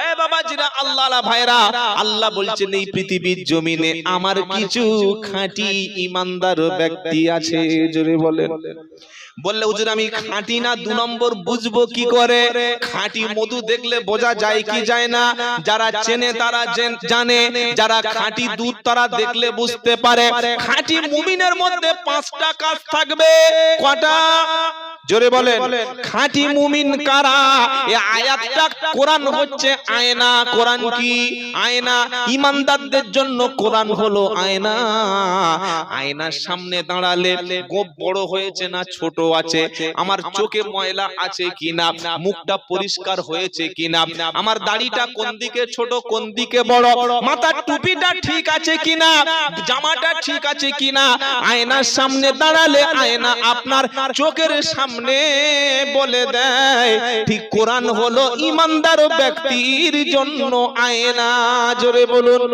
এ বাবাজিরা, আল্লাহওয়ালা ভাইরা, আল্লাহ বলছেন এই পৃথিবীর জমিনে আমার কিছু খাঁটি ঈমানদার ব্যক্তি আছে। জোরে বলেন। বললে হুজুর আমি খাঁটি না, 2 নম্বর বুঝবো কি করে? খাঁটি মধু দেখলে বোঝা যায় কি যায় না? যারা চেনে তারা জানে, যারা খাঁটি দুধ তারা দেখলে বুঝতে পারে। খাঁটি মুমিনের মধ্যে 5টা কাজ থাকবে। কটা? জোরে বলেন। খাঁটি মুমিন কারা? এই আয়াতটা, কোরআন হচ্ছে আয়না। কোরআন কি? আয়না। ঈমানদারদের জন্য কোরআন হলো আয়না। আয়নার সামনে দাঁড়ালে গোপ বড় হয়েছে না ছোট আছে, আমার চোখে ময়লা আছে কিনা, মুখটা পরিষ্কার হয়েছে কিনা, আমার দাড়িটা কোন দিকে ছোট কোন দিকে বড়, মাথার টুপিটা ঠিক আছে কিনা, জামাটা ঠিক আছে কিনা, আয়নার সামনে দাঁড়ালে আয়না আপনার চোখের সামনে বলে দেয়। ঠিক কোরআন হলো ঈমানদার ব্যক্তির জন্য আয়না। জোরে বলুন।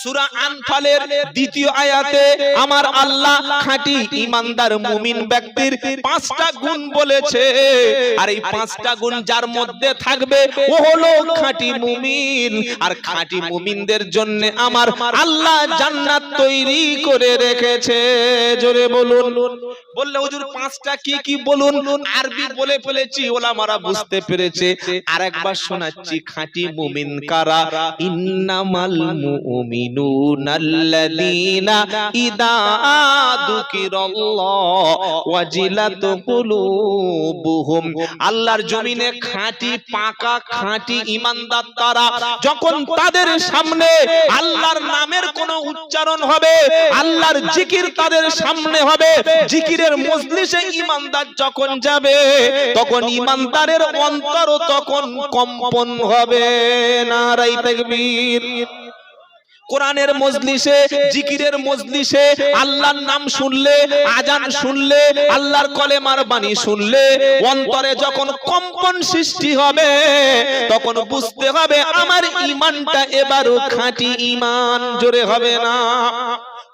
সূরা আনফালের 2য় আয়াতে আমার আল্লাহ খাঁটি ঈমানদার মুমিন ব্যক্তির 5টা গুণ বলেছে। আর এই 5টা গুণ যার মধ্যে থাকবে ও হলো খাঁটি মুমিন। আর খাঁটি মুমিনদের জন্য আমার আল্লাহ জান্নাত তৈরি করে রেখেছে। জোরে বলুন। বললে হুজুর 5টা কি কি বলুন? আরবি বলে ফেলেছি, ওলামারা বুঝতে পেরেছে। আরেকবার শোনাচ্ছি, খাঁটি মুমিন কারা? ইন্নামাল মুমিনুনাল্লাযীনা ইযা যুকিরাল্লাহু ওয়াজিলাত কুলুবুহুম। আল্লাহর জমিনে খাঁটি পাকা খাঁটি ঈমানদার তারা, যখন তাদের সামনে আল্লাহর নামের কোনো উচ্চারণ হবে, আল্লাহর জিকির তাদের সামনে হবে, জিকিরের মজলিসে ঈমানদার যখন যাবে, তখন ঈমানদারের অন্তর তখন কম্পন হবে। নারায়ে তাকবীর। কোরআনের মজলিসে, জিকিরের মজলিসে আল্লাহর নাম শুনলে, আজান শুনলে, আল্লাহর কলেমার বাণী শুনলে অন্তরে যখন কম্পন সৃষ্টি হবে, তখন বুঝতে হবে আমার ঈমানটা এবারও খাঁটি ঈমান। জোরে হবে না?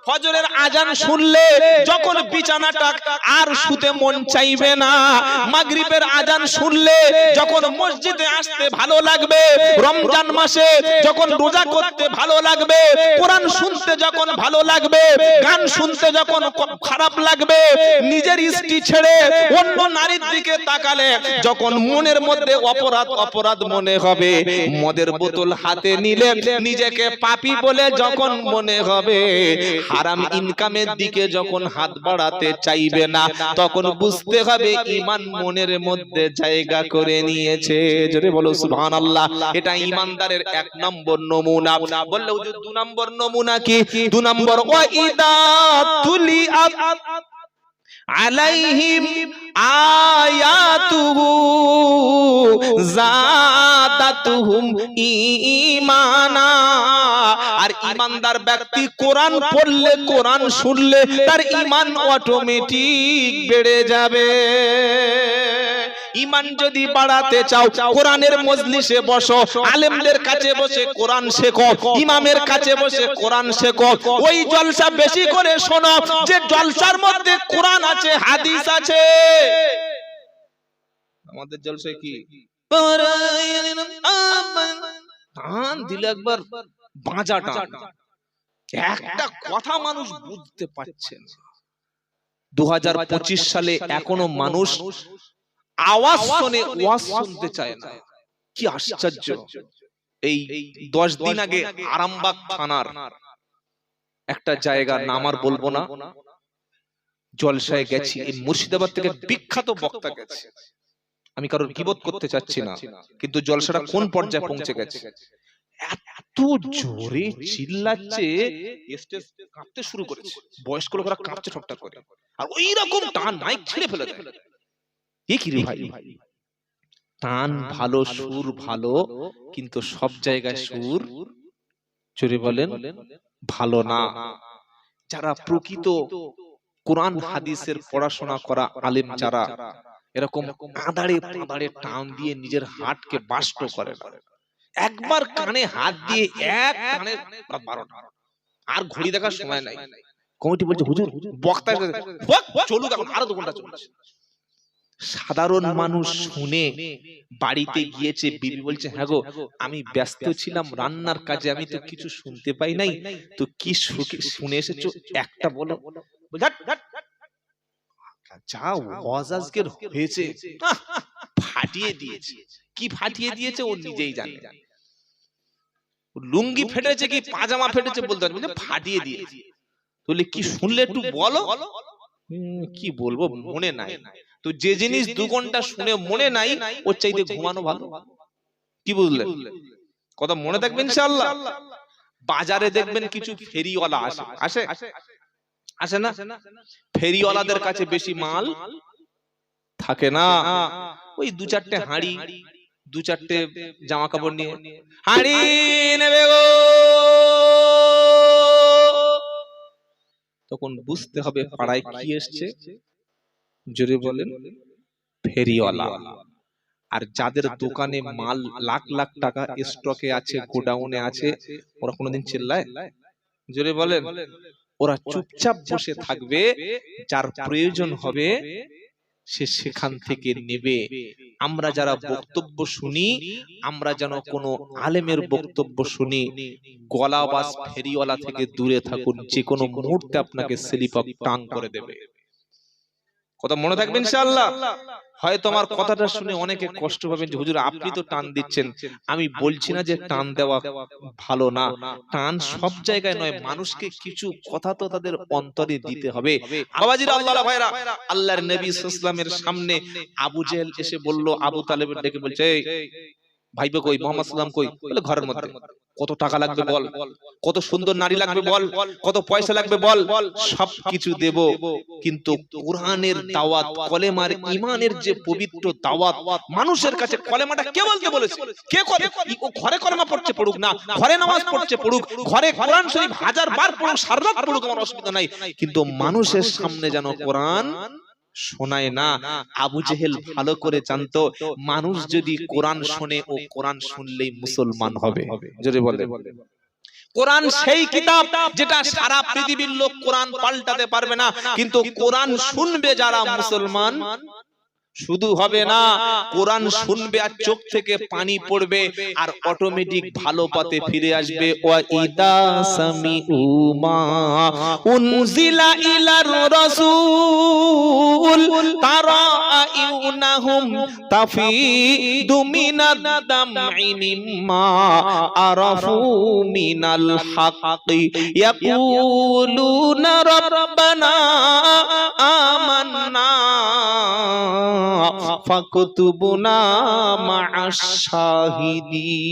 ফজরের আজান শুনলে যখন বিছানাটা আর শুতে মন চাইবে না, মাগরিবের আজান শুনলে যখন মসজিদে আসতে ভালো লাগবে, রমজান মাসে যখন রোজা করতে ভালো লাগবে, কোরআন শুনতে যখন ভালো লাগবে, গান শুনতে যখন খারাপ লাগবে, নিজের স্ত্রী ছেড়ে অন্য নারীর দিকে তাকালে যখন মনের মধ্যে অপরাধ অপরাধ মনে হবে, মদের বোতল হাতে নিলে নিজেকে পাপী বলে যখন মনে হবে, হারাম ইনকামের দিকে যখন হাত বাড়াতে চাইবে না, তখন বুঝতে হবে ঈমান মনের মধ্যে জায়গা করে নিয়েছে। জোরে বলো সুবহানাল্লাহ। এটা ঈমানদারের 1 নম্বর নমুনা। বললে হুজুর 2 নম্বর নমুনা কি? 2 নম্বর ওয়াইদা তুলিআত আলাইহিম আয়াতুহু যাদাতুহুম ঈমানা। আর ঈমানদার ব্যক্তি কোরআন পড়লে, কোরআন শুনলে তার ঈমান অটোমেটিক বেড়ে যাবে। ঈমান যদি বাড়াতে চাও, কোরআনের মজলিসে বসো, আলেমদের কাছে বসে কোরআন শেখো, ইমামের কাছে বসে কোরআন শেখো। ওই জলসা বেশি করে শোনো যে জলসার মধ্যে কোরআন আছে, হাদিস আছে। আমাদের জলসায় কি টান দিলে একবার বাজা টান, একটা কথা মানুষ বুঝতে পারছে না। 2025 সালে এখনো মানুষ আওয়াজ শুনে ওয়াজ শুনতে চায় না। কি আশ্চর্য! এই 10 দিন আগে আরামবাগ থানার একটা জায়গার নাম আর বলবো না, জলসায় গেছি। এই মুর্শিদাবাদ থেকে বিখ্যাত বক্তা গেছে। আমি কারোর গীবত করতে চাচ্ছি না, কিন্তু জলসাটা কোন পর্যায়ে পৌঁছে গেছে, এত জোরে চিল্লাচ্ছে, স্টেজ কাঁপতে শুরু করেছে, বয়স্ক লোকেরা কাঁপছে ঠকঠক করে, আর ওই রকম টান মাইক ছিঁড়ে ফেলে দেয়। কি রে ভাই, টান ভালো, সুর ভালো, কিন্তু সব জায়গায় সুর চুরি বলেন ভালো না। যারা প্রকৃত কোরআন হাদিসের পড়াশোনা করা আলেম, যারা এরকম আদাড়ে পাদাড়ে টান দিয়ে নিজের হাতকে বাষ্ট করে না, একবার কানে হাত দিয়ে এক কানে 12টা, আর ঘড়ি দেখার সময় নাই। কমিটি বলছে হুজুর বক্তা চলুক, এখন আরো 2 ঘন্টা চলছে। সাধারণ মানুষ শুনে বাড়িতে গিয়েছে, বিবি বলছে হ্যাঁ গো আমি ব্যস্ত ছিলাম রান্নার কাজে, আমি তো কিছু শুনতে পাই নাই, তো কি শুনে এসেছো একটা বলো। যা ওয়াজ আজকের হয়েছে, ফাটিয়ে দিয়েছে। কি ফাটিয়ে দিয়েছে ও নিজেই জানে। লুঙ্গি ফেটেছে কি পাজামা ফেটেছে বলতে পারবে, ফাটিয়ে দিয়েছে। বলে কি শুনলে একটু বলো। কি বলবো মনে নাই। তো যে জিনিস 2 ঘন্টা শুনে মনে নাই ওর চাইতে ঘুমানো ভালো। কি বুঝলেন? কথা মনে থাকবে ইনশাআল্লাহ। বাজারে দেখবেন কিছু ফেরিওয়ালা আসে আসে না, ফেরিওয়ালাদের কাছে বেশি মাল থাকে না। ওই 2-4টে হাঁড়ি 2-4টে জামা কাপড় নিয়ে হাঁড়ি নেবে গো, তখন বুঝতে হবে পাড়ায় কি এসছে। জোরে বলেন ফেরিওয়ালা। আর যাদের দোকানে মাল লাখ লাখ টাকা স্টকে আছে, গোডাউনে আছে, ওরা কোনোদিন চিল্লায়? জোরে বলেন। ওরা চুপচাপ বসে থাকবে, যার প্রয়োজন হবে সে সেখান থেকে নেবে। আমরা যারা বক্তব্য শুনি, আমরা যেন কোনো আলেমের বক্তব্য শুনি, গলাবাজ ফেরিওয়ালা থেকে দূরে থাকুন, যে কোনো মুহূর্তে আপনাকে স্লিপ অফ টাং করে দেবে। কথা মনে থাকবে ইনশাআল্লাহ। হয়তো আমার কথাটা শুনে অনেকে কষ্ট পাবেন যে হুজুর আপনি তো টান দিচ্ছেন। আমি বলছি না যে টান দেওয়া ভালো না, টান সব জায়গায় নয়, মানুষকে কিছু কথা তো তাদের অন্তরে দিতে হবে। বাবাজিরা, আল্লাহর ভাইরা, আল্লাহর নবী সাল্লাল্লাহু আলাইহি ওয়াসাল্লামের সামনে আবু জেহেল এসে বলল, আবু তালেবের ডেকে বলছে এই ভাইপো কই, মুহাম্মদ সাল্লাম কই? বলে ঘরের মধ্যে। কত টাকা লাগবে বল, কত সুন্দর নারী লাগবে বল, কত পয়সা লাগবে বল, সব কিছু দেব, কিন্তু কোরআনের দাওয়াত, কলেমার ঈমানের যে পবিত্র দাওয়াত, মানুষের কাছে কলেমাটা কে বলতে বলেছে? কে করে? ও ঘরে কলেমা পড়ছে পড়ুক না, ঘরে নামাজ পড়ছে পড়ুক, ঘরে কোরআন শরীফ 1000 বার পড়ুক, সারারাত পড়ুক, আমার অসুবিধা নাই, কিন্তু মানুষের সামনে যেন কোরআন শোনায় না। আবু জেহেল ভালো করে জানতো, মানুষ যদি কোরআন শোনে, ও কোরআন শুনলেই মুসলমান হবে। জোরে বলে। কোরআন সেই কিতাব যেটা সারা পৃথিবীর লোক কোরআন পাল্টাতে পারবে না, কিন্তু কোরআন শুনবে যারা মুসলমান শুধু হবে না, কোরআন শুনবে আর চোখ থেকে পানি পড়বে, আর অটোমেটিক ভালো পথে ফিরে আসবে। ওয়া ইদা সামিউ মা উনজিলা ইলার রাসূল তারা আইউনাহুম তাফিদু মিনাদ দামঈ মিম্মা আরাফু মিনাল হাক্কি ইয়াকুলুনা রাব্বানা আমান্না ফাকতুবুনা মা'আশ শাহিদিন।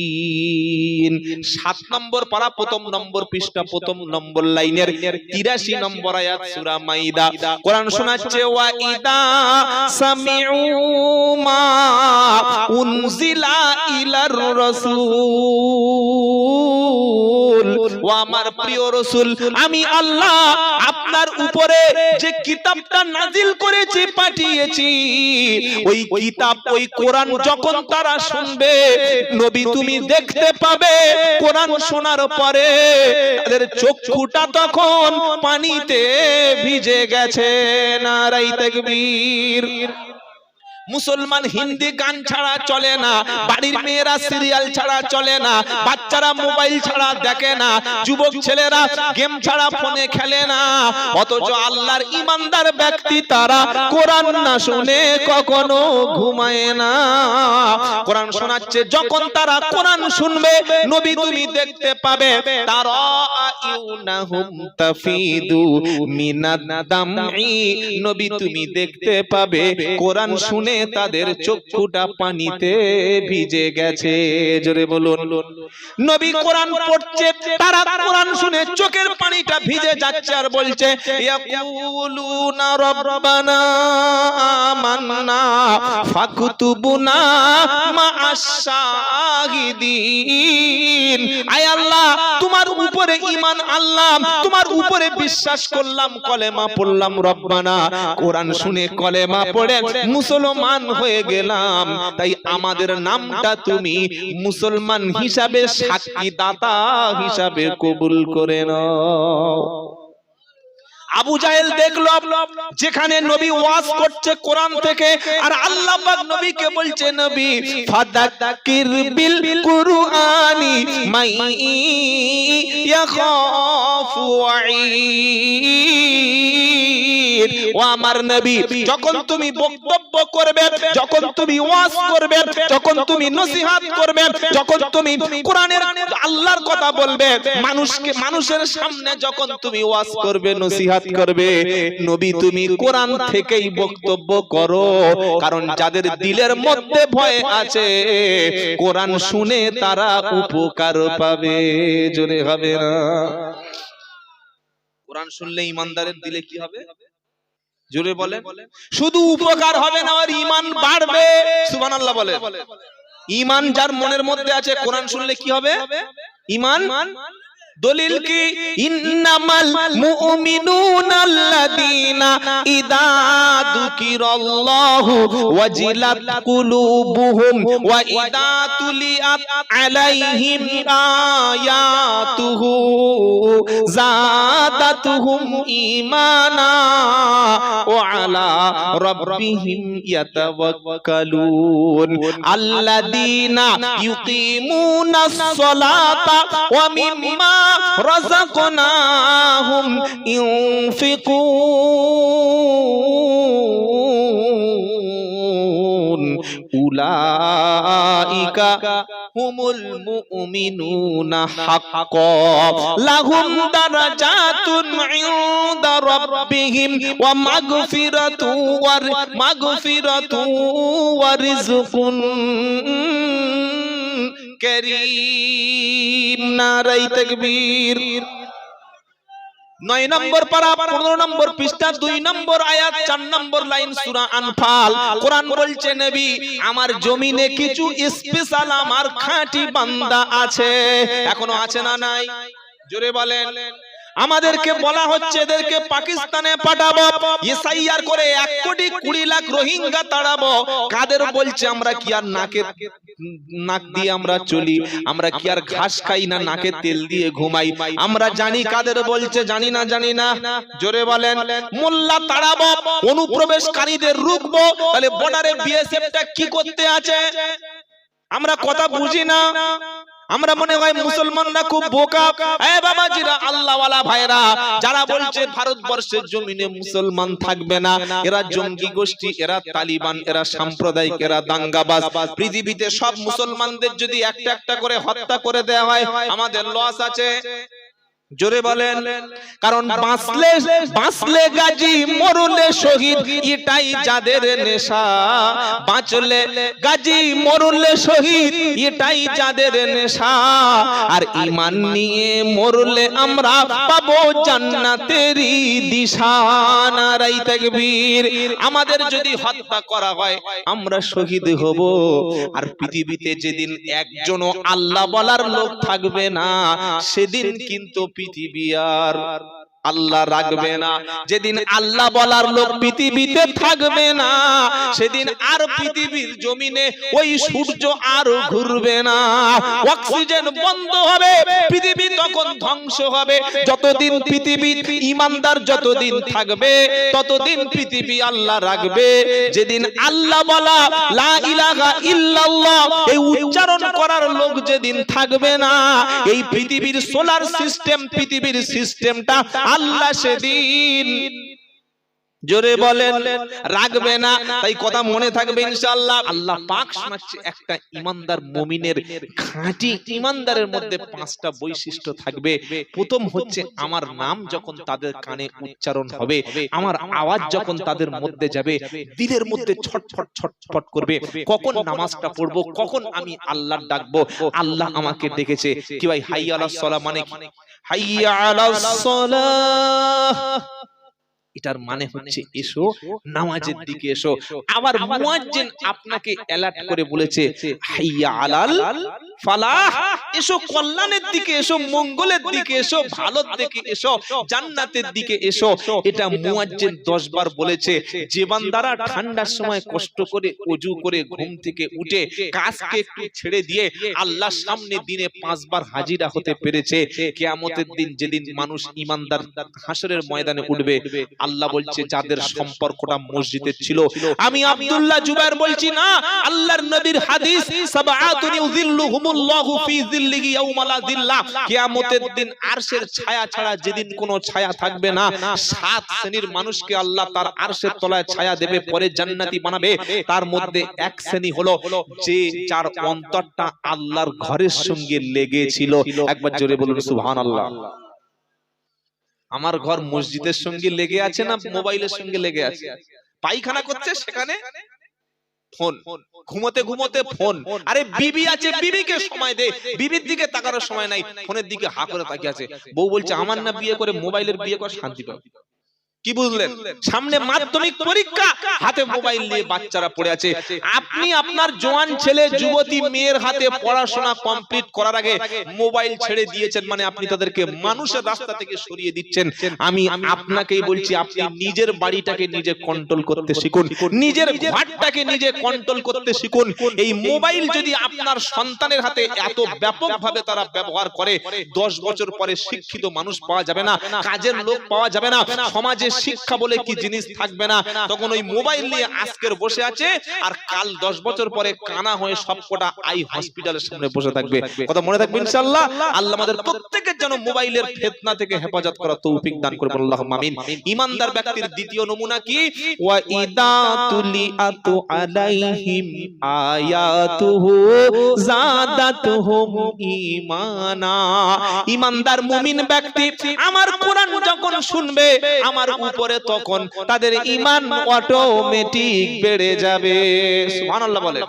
7 নম্বর পারা, 1ম নম্বর পৃষ্ঠা, 1ম নম্বর লাইনের 83 নম্বর আয়াত, সূরা মাইদা। কোরআন শোনাচ্ছে ওয়া ইদা সামিউ মা উনজিলা ইলার রাসূল, ও আমার প্রিয় রাসূল, আমি আল্লাহ আপনার উপরে যে কিতাবটা নাজিল করেছি, পাঠিয়েছি, ওই কিতাব, ওই কোরআন যখন তারা শুনবে, নবী তুমি দেখতে পাবে কোরআন শোনার পরে তাদের চক্ষুটা তখন পানিতে ভিজে গেছে। নারায়ে তাকবীর। মুসলমান হিন্দি গান ছাড়া চলে না, বাড়ির মেয়েরা সিরিয়াল ছাড়া চলে না, বাচ্চারা মোবাইল ছাড়া দেখে না, যুবক ছেলেরা গেম ছাড়া ফোনে খেলে না, অথচ আল্লাহর ঈমানদার ব্যক্তি তারা কোরআন না শুনে কখনো ঘুমায় না। কোরআন শোনাচ্ছে, যখন তারা কোরআন শুনবে, নবী তুমি দেখতে পাবে তারা আইউনাহুম তাফিদু মিনাদ দামঈ, নবী তুমি দেখতে পাবে কোরআন শুনে তাদের চক্ষুটা পানিতে ভিজে গেছে। জোরে বলুন। নবী কোরআন পড়ছে, তারা কোরআন শুনে চোখের পানিটা ভিজে যাচ্ছে, আর বলছে ইয়াকুলুনা রাব্বানা আমান্না ফাকতুবুনা মা'আশ শাহিদিন। আয় আল্লাহ, তোমার উপরে ঈমান আনলাম, তোমার উপরে বিশ্বাস করলাম, কলেমা পড়লাম, রব্বানা কোরআন শুনে কলেমা পড়ে মুসলমান হয়ে গেলাম, তাই আমাদের নামটা তুমি মুসলমান হিসাবে, সাক্ষী দাতা হিসাবে কবুল করে নাও। আবু জাহেল দেখলো যেখানে নবী ওয়াজ করছে কোরআন থেকে, আর আল্লাহ পাক নবীকে বলছে নবী ফাদাক্কির বিল কুরআনি মাই ইয়াখাফু ওয়াঈদ। ও আমার নবী, যখন তুমি বক্তব্য করবে, যখন তুমি ওয়াজ করবে, যখন তুমি নসিহত করবে, যখন তুমি কোরআনের আল্লাহর কথা বলবে, মানুষের সামনে যখন তুমি ওয়াজ করবে, নসিহত করবে, নবী তুমি কোরআন থেকেই বক্তব্য করো। কারণ যাদের দিলের মধ্যে ভয় আছে, কোরআন শুনে তারা উপকার পাবে। জোরে হবে না? কোরআন শুনলে ইমানদারের দিলে কি হবে? জোরে বলেন। শুধু উপকার হবে না, আর ঈমান বাড়বে। সুবহানাল্লাহ বলেন। ঈমান যার মনের মধ্যে আছে, কোরআন শুনলে কি হবে? ঈমান। দলিল কি? ইন্নামাল মুমিনুনা আল্লাযীনা ইযা যুকিরাল্লাহু ওয়াজিলাত কুলুবুহুম ওয়া ইযা তুলিয়াত আলাইহিম আয়াতুহু যাদাতুহুম ঈমানা ওয়া আলা রাব্বিহিম ইয়াতাওয়াক্কালুন আল্লাযীনা ইউকিমুনাস সালাতা ওয়া মিম্মা রাযাকনাহুম ইউনফিকুন উলাইকা হুমুল মুমিনুনা হাক্কান লাহুম দারাজাতুন ইনদা রাব্বিহিম ওয়া মাগফিরাতু ওয়া রিজকুন কারীম। নারায়ে তাকবীর। 9 নম্বর পারা 15 নম্বর পৃষ্ঠা 2 নম্বর আয়াত 4 নম্বর লাইন সূরা আনফাল। কোরআন বলছে নবী আমার জমিনে কিছু স্পেশাল আমার খাঁটি বান্দা আছে। এখনো আছে না নাই? জোরে বলেন। আমাদেরকে বলা হচ্ছে এদেরকে পাকিস্তানে পাঠাবো, এসআইআর করে 1 কোটি 20 লাখ রোহিঙ্গা তাড়াবো। কাদের বলছে? আমরা কি আর নাক দিয়ে আমরা চলি? আমরা কি আর ঘাস খাই না নাকে তেল দিয়ে ঘুমাই? আমরা জানি কাদের বলছে, জানি না? জানি না? জোরে বলেন। মোল্লা তাড়াবো, অনুপ্রবেশকারীদের রুখবো, তাহলে বর্ডারে বিএসএফটা কি করতে আছে? আমরা কথা বুঝি না। আমরা মনে হয় মুসলমানরা খুব বোকা। এ বাবাজিরা, আল্লাহওয়ালা ভাইরা, যারা বলছে ভারতবর্ষের জমিনে মুসলমান থাকবে না, এরা জঙ্গি গোষ্ঠী, এরা তালিবান, এরা সাম্প্রদায়িক, এরা দাঙ্গাবাজ। পৃথিবীতে সব মুসলমানদের যদি একটা একটা করে হত্যা করে দেওয়া হয়, আমাদের লস আছে। জোরে বলেন। কারণ বাঁচলে গাজী, মরলে শহীদ, এটাই যাদের নেশা। বাঁচলে গাজী, মরলে শহীদ, এটাই যাদের নেশা। আর ঈমান নিয়ে মরলে আমরা পাবো জান্নাতেরই দিশা। নারায়ে তাকবীর। আমাদের যদি হত্যা করা হয়, আমরা শহীদ হব। আর পৃথিবীতে যেদিন একজনও আল্লাহ বলার লোক থাকবে না, সেদিন কিন্তু পৃথিবী আর আল্লাহ রাখবে না। যেদিন আল্লাহ বলার লোক পৃথিবীতে থাকবে না, সেদিন আর পৃথিবীর জমিনে ওই সূর্য আর ঘুরবে না। অক্সিজেন বন্ধ হবে, পৃথিবী তখন ধ্বংস হবে। যতদিন পৃথিবীর ঈমানদার যতদিন থাকবে, ততদিন পৃথিবী আল্লাহ রাখবে। যেদিন আল্লাহ বলা লা ইলাহা ইল্লাল্লাহ এই উচ্চারণ করার লোক যেদিন থাকবে না, এই পৃথিবীর সোলার সিস্টেম, পৃথিবীর সিস্টেমটা আল্লাহ সেদিন, জোরে বলেন, রাখবে না। তাই কথা মনে থাকবে ইনশাআল্লাহ। আল্লাহ পাক শোনাচ্ছে একটা ঈমানদার মুমিনের, খাঁটি ঈমানদারের মধ্যে 5টা বৈশিষ্ট্য থাকবে। প্রথম হচ্ছে আমার নাম যখন তাদের কানে উচ্চারণ হবে, আমার আওয়াজ যখন তাদের মধ্যে যাবে, দিলের মধ্যে ছটফট ছটফট করবে, কখন নামাজটা পড়বো, কখন আমি আল্লাহ ডাকবো, আল্লাহ আমাকে ডেকেছে। কি ভাই, হাইয়া আলাস সালাহ মানে কি? হাইয়া আলাস সালাহ, এটার মানে হচ্ছে এসো, নামাজের দিকে এসো। আবার মুয়াজ্জিন আপনাকে অ্যালার্ট করে বলেছে হাইয়া আলাল ফালাহ, এসো কল্যাণের দিকে এসো, মঙ্গলের দিকে এসো, ভালোর দিকে এসো, জান্নাতের দিকে এসো। এটা মুয়াজ্জিন 10 বার বলেছে। যে বান্দারা ঠান্ডার সময় কষ্ট করে ওযু করে ঘুম থেকে উঠে কাজকে একটু ছেড়ে দিয়ে আল্লাহর সামনে দিনে 5 বার হাজিরা হতে পেরেছে, কিয়ামতের দিন যেদিন মানুষ ঈমানদার হাসরের ময়দানে উঠবে, আল্লাহ বলছে যাদের সম্পর্কটা মসজিদের ছিল। আমি আব্দুল্লাহ জুবায়ের বলছি না, আল্লাহর নবীর হাদিস, সাবআতুন ইউযিল্লুহুমুল্লাহু ফি যিল্লিহি ইয়াওমা লা যিল্লা, কিয়ামতের দিন আরশের ছায়া ছাড়া যেদিন কোনো ছায়া থাকবে না, 7 শ্রেণীর মানুষকে আল্লাহ তার আরশের তলায় ছায়া দেবে, পরে জান্নাতি বানাবে। তার মধ্যে এক শ্রেণী হলো যে যার অন্তরটা আল্লাহর ঘরের সঙ্গে লেগেছিল। একবার জোরে বলুন সুবহানাল্লাহ। আমার ঘর মসজিদের সঙ্গে লেগে আছে না মোবাইলের সঙ্গে লেগে আছে? পায়খানা করছে সেখানে ফোন, ঘুমোতে ঘুমোতে ফোন। আরে বিবি আছে, বিবিকে সময় দে, বিবির দিকে তাকানোর সময় নাই, ফোনের দিকে হা করে তাকিয়ে আছে। বউ বলছে আমার না বিয়ে করে মোবাইলের বিয়ে করে শান্তি পাবে। কি বুঝলেন? সামনে মাধ্যমিক পরীক্ষা, হাতে মোবাইল নিয়ে বাচ্চারা পড়ে আছে। আপনি আপনার জওয়ান ছেলে যুবতী মেয়ের হাতে পড়াশোনা কমপ্লিট করার আগে মোবাইল ছেড়ে দিয়েছেন, মানে আপনি তাদেরকে মানুষের রাস্তা থেকে সরিয়ে দিচ্ছেন। আমি আপনাকেই বলছি, আপনি নিজের বাড়িটাকে নিজে কন্ট্রোল করতে শিখুন, নিজের ঘরটাকে নিজে কন্ট্রোল করতে শিখুন। এই মোবাইল যদি আপনার সন্তানের হাতে এত ব্যাপকভাবে তারা ব্যবহার করে, 10 বছর পরে শিক্ষিত মানুষ পাওয়া যাবে না, কাজের লোক পাওয়া যাবে না, সমাজে শিক্ষা বলে কি জিনিস থাকবে না। তখন ওই মোবাইল নিয়ে আজকের বসে আছে, আর কাল 10 বছর পরে কানা হয়ে সবকটা আই হসপিটালের সামনে বসে থাকবে। কথা মনে থাকবে ইনশাআল্লাহ। আল্লাহ আমাদের প্রত্যেকের যেন মোবাইলের ফিতনা থেকে হেফাজত করার তৌফিক দান করুন, আল্লাহুম্মা আমিন। ঈমানদার ব্যক্তির দ্বিতীয় নমুনা কি? ওয়া ইদা তুলিআতু আলাইহিম আয়াতুহু যাদাতুহুম ঈমানা। ঈমানদার মুমিন ব্যক্তি আমার কোরআন যখন শুনবে আমার উপরে, তখন তাদের ঈমান অটোমেটিক বেড়ে যাবে। সুবহানাল্লাহ বলে।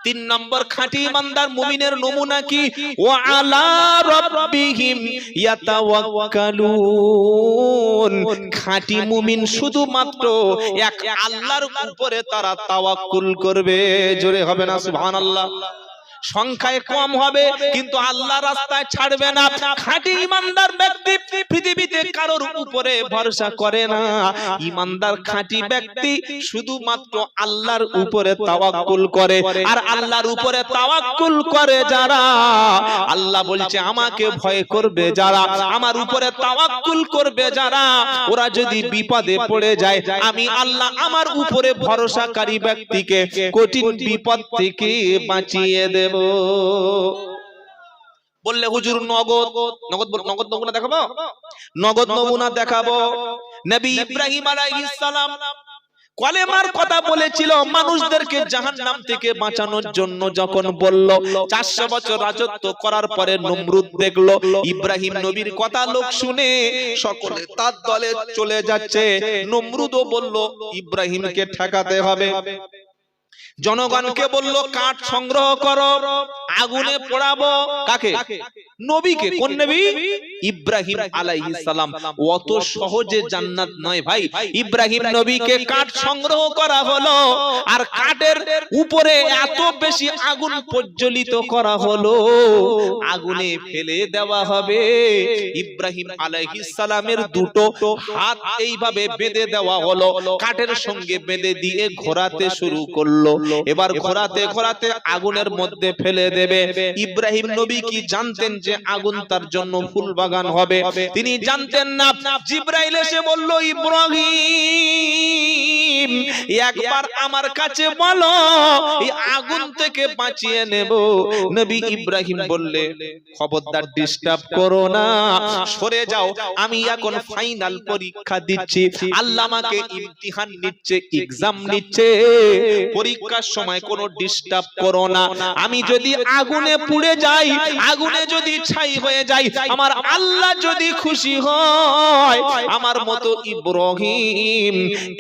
3 নম্বর খাঁটি ঈমানদার মুমিনের নমুনা কি? ওয়া আলা রাব্বিহিম ইয়াতাওয়াক্কালুন। খাঁটি মুমিন শুধুমাত্র এক আল্লাহর উপরে তারা তাওয়াক্কুল করবে। জোরে হবে না সুবহানাল্লাহ? সংখ্যায় কম হবে কিন্তু আল্লাহ রাস্তায় ছাড়বে না। খাঁটি ঈমানদার ব্যক্তি পৃথিবীতে কারোর উপরে ভরসা করে না। ঈমানদার খাঁটি ব্যক্তি শুধুমাত্র আল্লাহর উপরে তাওয়াক্কুল করে। আর আল্লাহর উপরে তাওয়াক্কুল করে যারা, আল্লাহ বলছে আমাকে ভয় করবে যারা, আমার উপরে তাওয়াক্কুল করবে যারা, ওরা যদি বিপদে পড়ে যায়, আমি আল্লাহ আমার উপরে ভরসাকারী ব্যক্তিকে কঠিন বিপদ থেকে বাঁচিয়ে দেব। বললে হুজুর নগদ নমুনা দেখাবো, নগদ নমুনা দেখাবো। নবী ইব্রাহিম আলাইহিস সালাম কলেমার কথা বলেছিল মানুষদেরকে জাহান্নাম থেকে বাঁচানোর জন্য। যখন বলল 400 বছর রাজত্ব করার পরে নমরুদ দেখলো ইব্রাহিম নবীর কথা লোক শুনে সকলে তার দলে চলে যাচ্ছে। নমরুদও বলল ইব্রাহিমকে ঠেকাতে হবে। জনগণকে বলল কাঠ সংগ্রহ করো, আগুনে পোড়াবো। কাকে? নবীকে। কোন নবী? ইব্রাহিম আলাইহিস সালাম। অত সহজে জান্নাত নয় ভাই। ইব্রাহিম নবীকে কাঠ সংগ্রহ করা হলো, আর কাঠের উপরে এত বেশি আগুন প্রজ্বলিত করা হলো, আগুনে ফেলে দেওয়া হবে। ইব্রাহিম আলাইহিস সালামের দুটো হাত এইভাবে বেঁধে দেওয়া হলো, কাঠের সঙ্গে বেঁধে দিয়ে ঘোরাতে শুরু করলো। এবার ঘোরাতে ঘোরাতে আগুনের মধ্যে ফেলে দেবে। ইব্রাহিম নবী কি জানতেন যে আগুন তার জন্য ফুল বাগান হবে? তিনি জানতেন না। জিবরাইল এসে বলল ইব্রাহিম একবার আমার কাছে বলো, এই আগুন থেকে বাঁচিয়ে নেব। নবী ইব্রাহিম বললে খবরদার ডিস্টার্ব করো না, সরে যাও, আমি এখন ফাইনাল পরীক্ষা দিচ্ছি। আল্লাহ আমাকে ইমতিহান নিচ্ছে, এক্সাম নিচ্ছে। পরীক্ষার সময় কোনো ডিস্টার্ব করো না। আমি যদি আগুনে পুড়ে যাই, আগুনে যদি ছাই হয়ে যাই, আমার আল্লাহ যদি খুশি হয়, আমার মতো ইব্রাহিম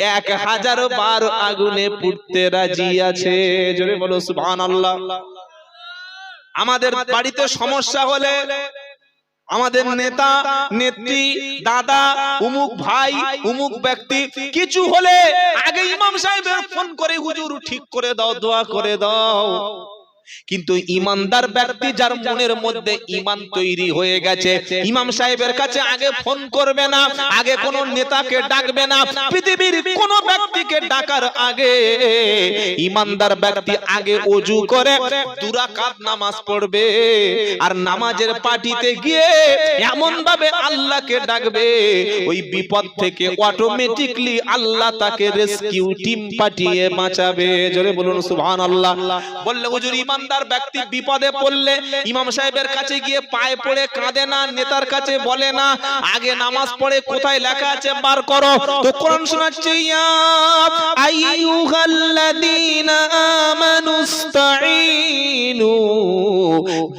1000 বার আগুনে পুড়তে রাজি আছে। জোরে বলো সুবহানাল্লাহ। আমাদের বাড়িতে সমস্যা হলে আমাদের নেতা নেত্রী দাদা উমুক ভাই উমুক ব্যক্তি কিছু হলে আগে ইমাম সাহেবের ফোন করে হুজুর ঠিক করে দাও, দোয়া করে দাও। কিন্তু ইমানদার ব্যক্তি যার মনের মধ্যে ঈমান তৈরি হয়ে গেছে, ইমাম সাহেবের কাছে আগে ফোন করবে না, আগে কোনো নেতাকে ডাকবে না, পৃথিবীর কোন ব্যক্তিকে ডাকার আগে ইমানদার ব্যক্তি আগে ওযু করে 2 রাকাত নামাজ পড়বে। আর নামাজের পাটিতে গিয়ে এমন ভাবে আল্লাহকে ডাকবে, ওই বিপদ থেকে অটোমেটিকলি আল্লাহ তাকে রেস্কিউ টিম পাঠিয়ে বাঁচাবে। জোরে বলুন সুবহানাল্লাহ। বললে হুজুর ইমানদার ব্যক্তি বিপদে পড়লে ইমাম সাহেবের কাছে গিয়ে পায়ে পড়ে কাঁদে না, নেতার কাছে বলে না, আগে নামাজ পড়ে কোথায় লেখা আছে বার করো। তো কোরআন শোনাচ্ছে, ইয়া আইয়ুহাল্লাযীনা আমানুস্তাঈনু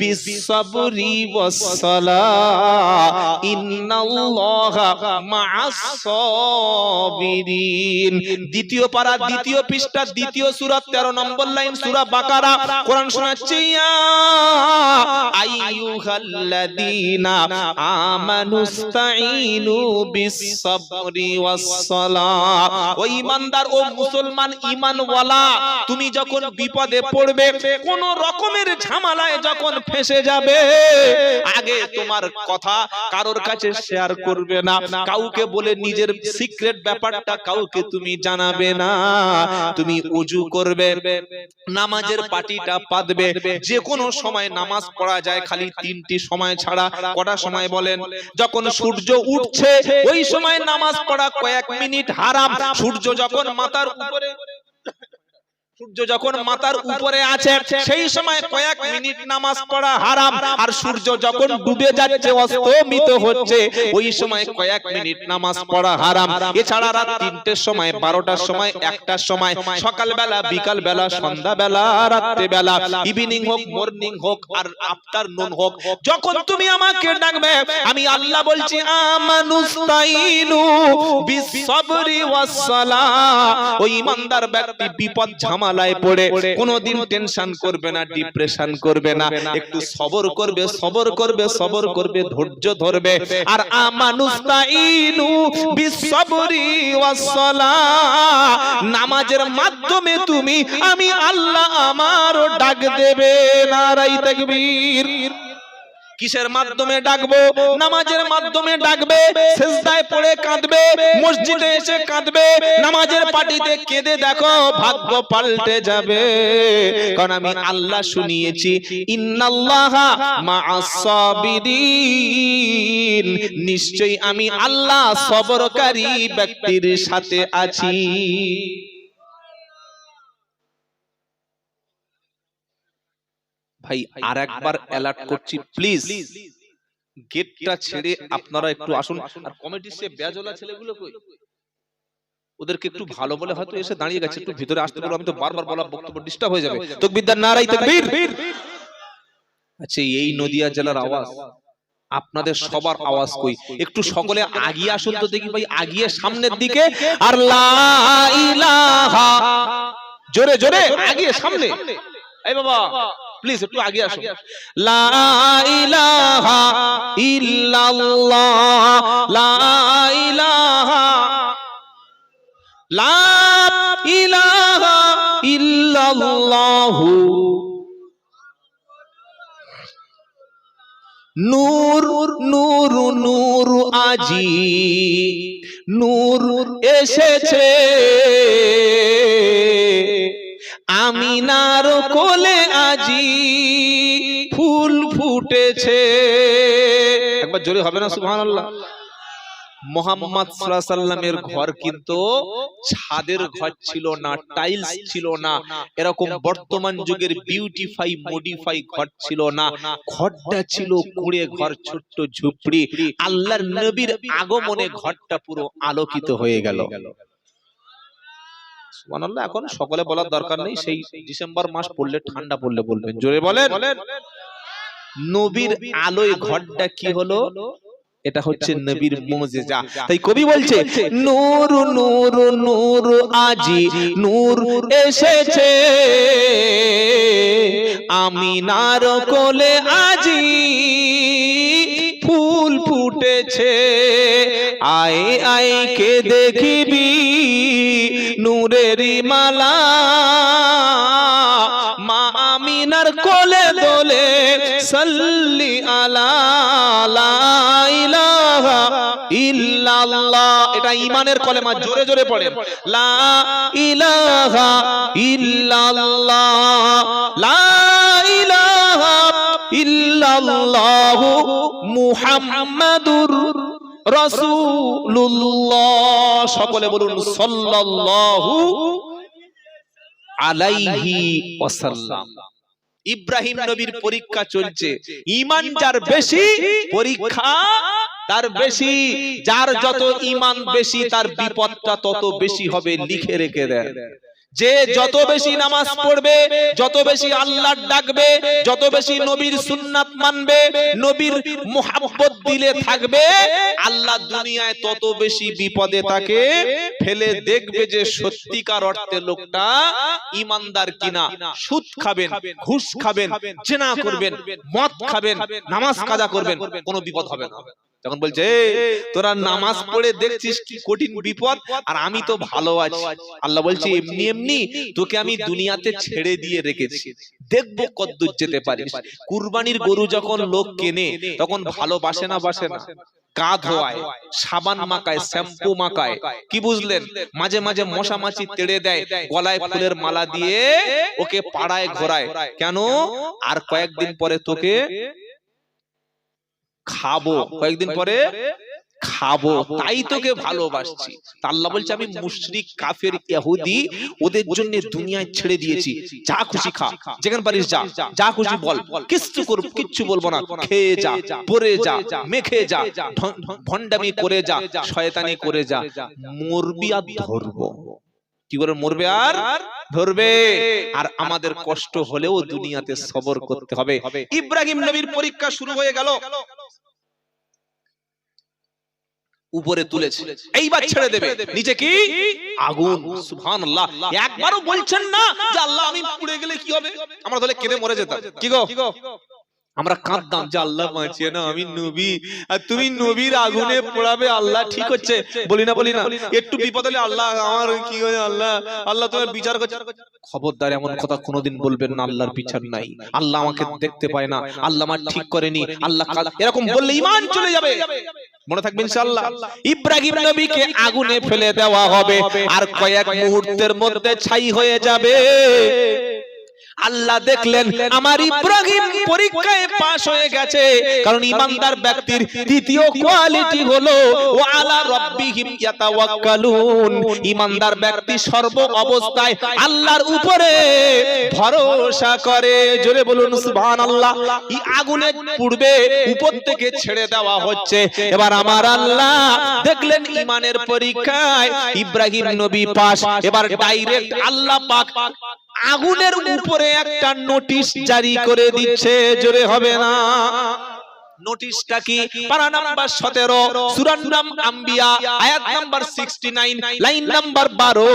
বিস-সাবরি ওয়াস-সালাহ ইন্নাল্লাহা মা'আস-সাবিরিন। দ্বিতীয় পারা, দ্বিতীয় পৃষ্ঠা, দ্বিতীয় সূরা, 13 নম্বর লাইন, সূরা বাকারা। কোরআন শোনাচ্ছে, ইয়া আইয়ুহাল্লাযীনা আমানুস্তাঈনু বিস-সাবরি ওয়াস-সালাহ। ও ঈমানদার, ও মুসলমান ঈমানওয়ালা, তুমি যখন বিপদে পড়বে, কোন রকমের ঝামেলায় যখন ফেঁসে যাবে, আগে তোমার কথা কারোর কাছে শেয়ার করবে না, কাউকে বলে নিজের সিক্রেট ব্যাপারটা কাউকে তুমি জানাবে না। তুমি ওযু করবে, নামাজের পাটিটা পাতবে। যে কোনো সময় নামাজ পড়া যায়, খালি 3টি সময় ছাড়া। কটা সময় বলেন? যখন সূর্য উঠছে ওই সময় নামাজ পড়া কয়েক মিনিট হারাম। সূর্য যখন মাথার উপরে আছে সেই সময় কয়েক মিনিট নামাজ পড়া হারাম। আর সূর্য যখন ডুবে যাচ্ছে, অস্তমিত হচ্ছে, ওই সময় কয়েক মিনিট নামাজ পড়া হারাম। এছাড়া রাত 3টের সময়, 12টার সময়, 1টার সময়, সকালবেলা, বিকালবেলা, সন্ধ্যাবেলা, রাত্রিবেলা, ইভিনিং হোক, মর্নিং হোক, আর আফটারনুন হোক, যখন তুমি আমাকে ডাকবে, আমি আল্লাহ বলছি, আমানুস্তাঈনু বিস-সাবরি ওয়াস-সালাহ। ওই ঈমানদার ব্যক্তি বিপদ ঝামেলায় পড়ে কোনোদিন টেনশন করবে না, ডিপ্রেশন করবে না, একটু সবর করবে, সবর করবে, সবর করবে, ধৈর্য ধরবে। আর আমানুস্তাঈনু বিস-সাবরি ওয়াস-সালাহ, নামাজের মাধ্যমে তুমি আমি আল্লাহ আমারও ডাক দেবে। নারায়ে তাকবীর। কিসের মাধ্যমে ডাকবো? নামাজের মাধ্যমে ডাকবে। সিজদায় পড়ে কাঁদবে, মসজিদে এসে কাঁদবে, নামাজের পাটিতে কেঁদে দেখো, ভাগ্য পাল্টে যাবে। কারণ আমি আল্লাহ শুনিয়েছি, ইন্নাল্লাহা মা'আস-সাবিরিন, নিশ্চয়ই আমি আল্লাহ সবরকারী ব্যক্তির সাথে আছি। ভাই আরেকবার অ্যালার্ট করছি, প্লিজ গেটটা ছেড়ে আপনারা একটু আসুন। আর কমিটির সে বেয়াজলা ছেলেগুলো কই? ওদেরকে একটু ভালো বলে হয়তো এসে দাঁড়িয়ে গেছে, একটু ভিতরে আসতে বলো, আমি তো বারবার বলা বক্তব্য ডিস্টার্ব হয়ে যাবে। তাকবীর, নারায়ে তাকবীর। আচ্ছা, এই নদিয়া জেলার আওয়াজ, আপনাদের সবার আওয়াজ কই? একটু সকলে আগিয়ে আসুন তো দেখি ভাই, আগিয়ে সামনের দিকে। আর লা ইলাহা, জোরে জোরে আগিয়ে সামনে। এই বাবা প্লিজ একটু আগে আসুন। লা ইলাহা ইল্লাল্লাহ, লা ইলাহা, লা ইলাহা ইল্লাল্লাহ, নূর নূর নূর আজি নূর এসেছে, আমিনার কোলে আজি ফুল ফুটেছে। একবার জোরে হবে না সুবহানাল্লাহ? মুহাম্মদ সাল্লাল্লাহু আলাইহি সাল্লামের ঘর কিন্তু ছাদের ঘর ছিল না, টাইলস ছিল না, এরকম বর্তমান যুগের বিউটিফাই মডিফাই ঘর ছিল না। ঘরটা ছিল কুঁড়ে ঘর, ছোট্ট ঝুপড়ি। আল্লাহর নবীর আগমনে ঘরটা পুরো আলোকিত হয়ে গেল। সুবহানাল্লাহ। এখন সকলে বলার দরকার নেই, সেই ডিসেম্বর মাস পড়লে, ঠান্ডা পড়লে বলবেন, জোরে বলেন। নবীর আলোয় ঘরটা কি হলো? এটা হচ্ছে নবীর মুজিজা। তাই কবি বলছে, নূর নূর নূর আজি নূর এসেছে, আমিনার কোলে আজি ফুল ফুটেছে। আয় আয় কে দেখিবি নূরের মালা, মা আমিনার দোলে সাল্লি আলা লা ইলাহা ইল্লাল্লাহ। এটা ঈমানের কলেমা, জোরে জোরে পড়েন। লা ইলাহা ইল্লাল্লাহ, লা ইলাহা ইল্লাল্লাহু মুহাম্মাদুর রাসূলুল্লাহ। সকলে বলুন সাল্লাল্লাহু আলাইহি ওয়াসাল্লাম। ইব্রাহিম নবীর পরীক্ষা চলছে। ঈমান যার বেশি, পরীক্ষা তার বেশি। যার যত ঈমান বেশি তার বিপদটা তত বেশি হবে, লিখে রেখে দেন। যে যত বেশি নামাজ পড়বে, যত বেশি আল্লাহর ডাকবে, যত বেশি নবীর সুন্নাত মানবে, নবীর মুহাব্বত দিলে থাকবে, আল্লাহ দুনিয়ায় তত বেশি বিপদে তাকে ফেলে দেখবে যে সত্যিকার অর্থে লোকটা ঈমানদার কিনা। সুদ খাবেন, ঘুষ খাবেন, জিনা করবেন, মদ খাবেন, নামাজ কাজা করবেন, কোনো বিপদ হবে না। তখন বলছে তোরা নামাজ পড়ে দেখছিস কি কঠিন বিপদ, আর আমি তো ভালো আছি। আল্লাহ বলছে এমনি এমনি তোকে আমি দুনিয়াতে ছেড়ে দিয়ে রেখেছি, দেখবো কতদূর যেতে পারিস। কুরবানির গরু যখন লোক কেনে তখন ভালোবাসে না, বাসে না? গা ধোয়ায়, সাবান মাখায়, শ্যাম্পু মাখায়, কি বুঝলেন? মাঝে মাঝে মশা মাছি তেড়ে দেয়, গলায় ফুলের মালা দিয়ে ওকে পাড়ায় ঘোরায়। কেন? আর কয়েকদিন পরে তোকে খাবো, কয়েকদিন পরে খাবো, তাই তোকে ভালোবাসছি। আল্লাহ বলছে আমি মুশরিক, কাফের, ইহুদি ওদের জন্য দুনিয়ায় ছেড়ে দিয়েছি। যা খুশি খা, যেখানে পারিস যা, যা খুশি বল, কিচ্ছু বলবো না। খেয়ে যা, পরে যা, মেখে যা, ভণ্ডামি করে যা, শয়তানি করে যা, মরবি আর ধরবো। কি করে মরবে আর ধরবে। আর আমাদের কষ্ট হলেও দুনিয়াতে সবর করতে হবে। ইব্রাহিম নবীর পরীক্ষা শুরু হয়ে গেল। উপরে তুলেছে, এইবার ছেড়ে দেবে। নিচে কি? আগুন। সুবহানাল্লাহ। একবারও বলছেন না যে আল্লাহ আমি পুড়ে গেলে কি হবে। আমরা তাহলে কেঁদে মরে যেতাম। কি গো, আমরা কাঁদতাম যে আল্লাহ বাঁচিয়ে না, আমি নবী আর তুমি নবীর আগুনে পোড়াবে। আল্লাহ ঠিক হচ্ছে, বলি না একটু বিপদ হলে আল্লাহ আমার কি হয়, আল্লাহ আল্লাহ তোমার বিচার করছে। খবরদার এমন কথা কোনোদিন বলবেন না, আল্লাহর বিচার নাই, আল্লাহ আমাকে দেখতে পায় না, আল্লাহ আমার ঠিক করেনি, আল্লাহ এরকম বললে ঈমান চলে যাবে। মনে থাকবে ইনশাআল্লাহ। ইব্রাহিম নবীকে আগুনে ফেলে দেওয়া হবে, আর কয়েক মুহূর্তের মধ্যে ছাই হয়ে যাবে। আল্লাহ দেখলেন আমার ইব্রাহিম পরীক্ষায় পাস হয়ে গেছে, কারণ ঈমানদার ব্যক্তির দ্বিতীয় কোয়ালিটি হলো ওয়া আলা রাব্বিহিম ইয়াতাওয়াক্কালুন। ঈমানদার ব্যক্তি সর্ব অবস্থায় আল্লাহর উপরে ভরসা করে। জোরে বলুন সুবহানাল্লাহ। এই আগুনে পুড়বে, উপর থেকে ছেড়ে দেওয়া হচ্ছে। এবার আমার আল্লাহ দেখলেন ঈমানের পরীক্ষায় ইব্রাহিম নবী পাস। এবার ডাইরেক্ট আল্লাহ পাক আগুনের উপরে একটা নোটিশ জারি করে দিচ্ছে। জোরে হবে না? নোটিশটা কি? পারা নাম্বার 17 সূরার নাম আম্বিয়া, আয়াত নাম্বার 69, লাইন নাম্বার 12।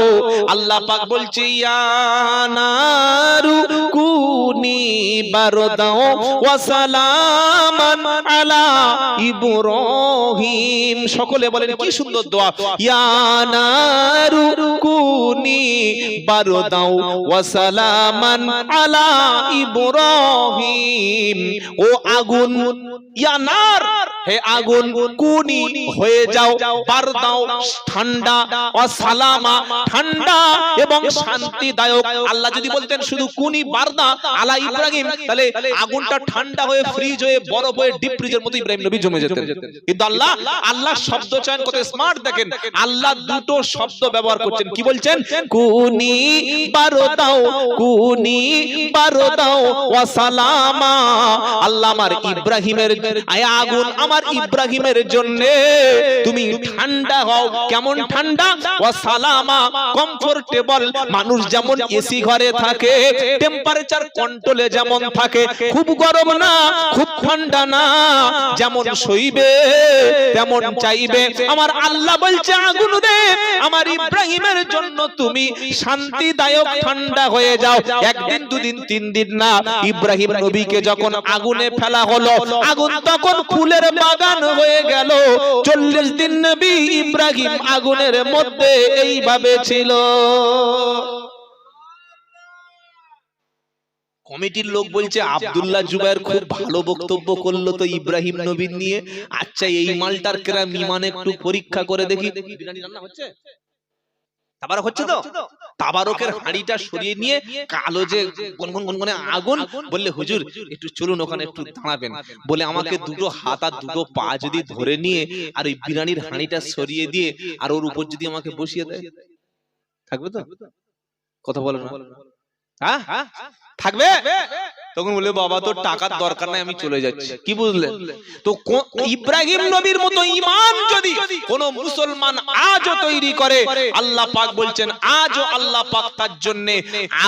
আল্লাহ পাক বলছে ইয়া নারু কুনি বারদাও ওয়া সালামান আলা ইব্রাহিম। সকলে বলেন কি সুন্দর দোয়া। ইয়া নারু কুনি বারদাও ওয়া সালামান আলা ইব্রাহিম। ও আগুন, ইয়া নার, হে আগুন, কুনি হয়ে যাও, বারদাও ঠান্ডা, ও সালামা ঠান্ডা এবং শান্তিদায়ক। আল্লাহ যদি বলতেন শুধু কুনি বারদা আলা ইব্রাহিম, তাহলে আগুনটা ঠান্ডা হয়ে ফ্রিজ হয়ে বরফ হয়ে ডিপ ফ্রিজের মতো ইব্রাহিম নবী জমে যেতেন। কিন্তু আল্লাহ শব্দ চয়ন কত স্মার্ট দেখেন। আল্লাহ দুটো শব্দ ব্যবহার করছেন। কি বলছেন? কুনি বারদাও, কুনি বারদাও ওয়া সালামা। আল্লাহ আমার ইব্রাহিমের আগুন, আমার ইব্রাহিমের জন্য তুমি ঠান্ডা হও। কেমন ঠান্ডা? ওয়া সালামা, কমফোর্টেবল। মানুষ যেমন এসি ঘরে থাকে, টেম্পারেচার কন্ট্রোলে যেমন থাকে, খুব গরম না খুব ঠান্ডা না, যেমন সইবে তেমন চাইবে। আমার আল্লাহ বলছে আগুন রে, আমার ইব্রাহিমের জন্য তুমি শান্তিদায়ক ঠান্ডা হয়ে যাও। একদিন, দুদিন, 3 দিন না। ইব্রাহিম নবীকে যখন আগুনে ফেলা হলো, আগুন তখন ফুলের বাগান হয়ে গেল। 40 দিন নবী ইব্রাহিম আগুনের মধ্যে এইভাবে ছিল। কমিটির লোক বলছে আব্দুল্লাহ জুবায়ের খুব ভালো বক্তব্য করলো তো ইব্রাহিম নবীর নিয়ে, আচ্ছা এই মালটার কেরাম ইমান একটু পরীক্ষা করে দেখি। বিরিয়ানি রান্না হচ্ছে, তাবারক হচ্ছে তো, তাবারকের হাঁড়িটা সরিয়ে নিয়ে কালো যে গনগন গনগনে আগুন, বললে হুজুর একটু চলুন ওখানে একটু দাঁড়াবেন, বলে আমাকে দুটো হাত আর দুটো পা যদি ধরে নিয়ে আর ওই বিরিয়ানির হাঁড়িটা সরিয়ে দিয়ে আর ওর উপর যদি আমাকে বসিয়ে দেয়, থাকবে তো? কথা বলো না, হ্যাঁ থাকবে? তখন বলে বাবা তোর টাকার দরকার নাই, আমি চলে যাচ্ছি। কি বুঝলেন? তো ইব্রাহিম নবীর মতো ঈমান যদি কোন মুসলমান আজও তৈরি করে, আল্লাহ পাক বলছেন আজও আল্লাহ পাক তার জন্য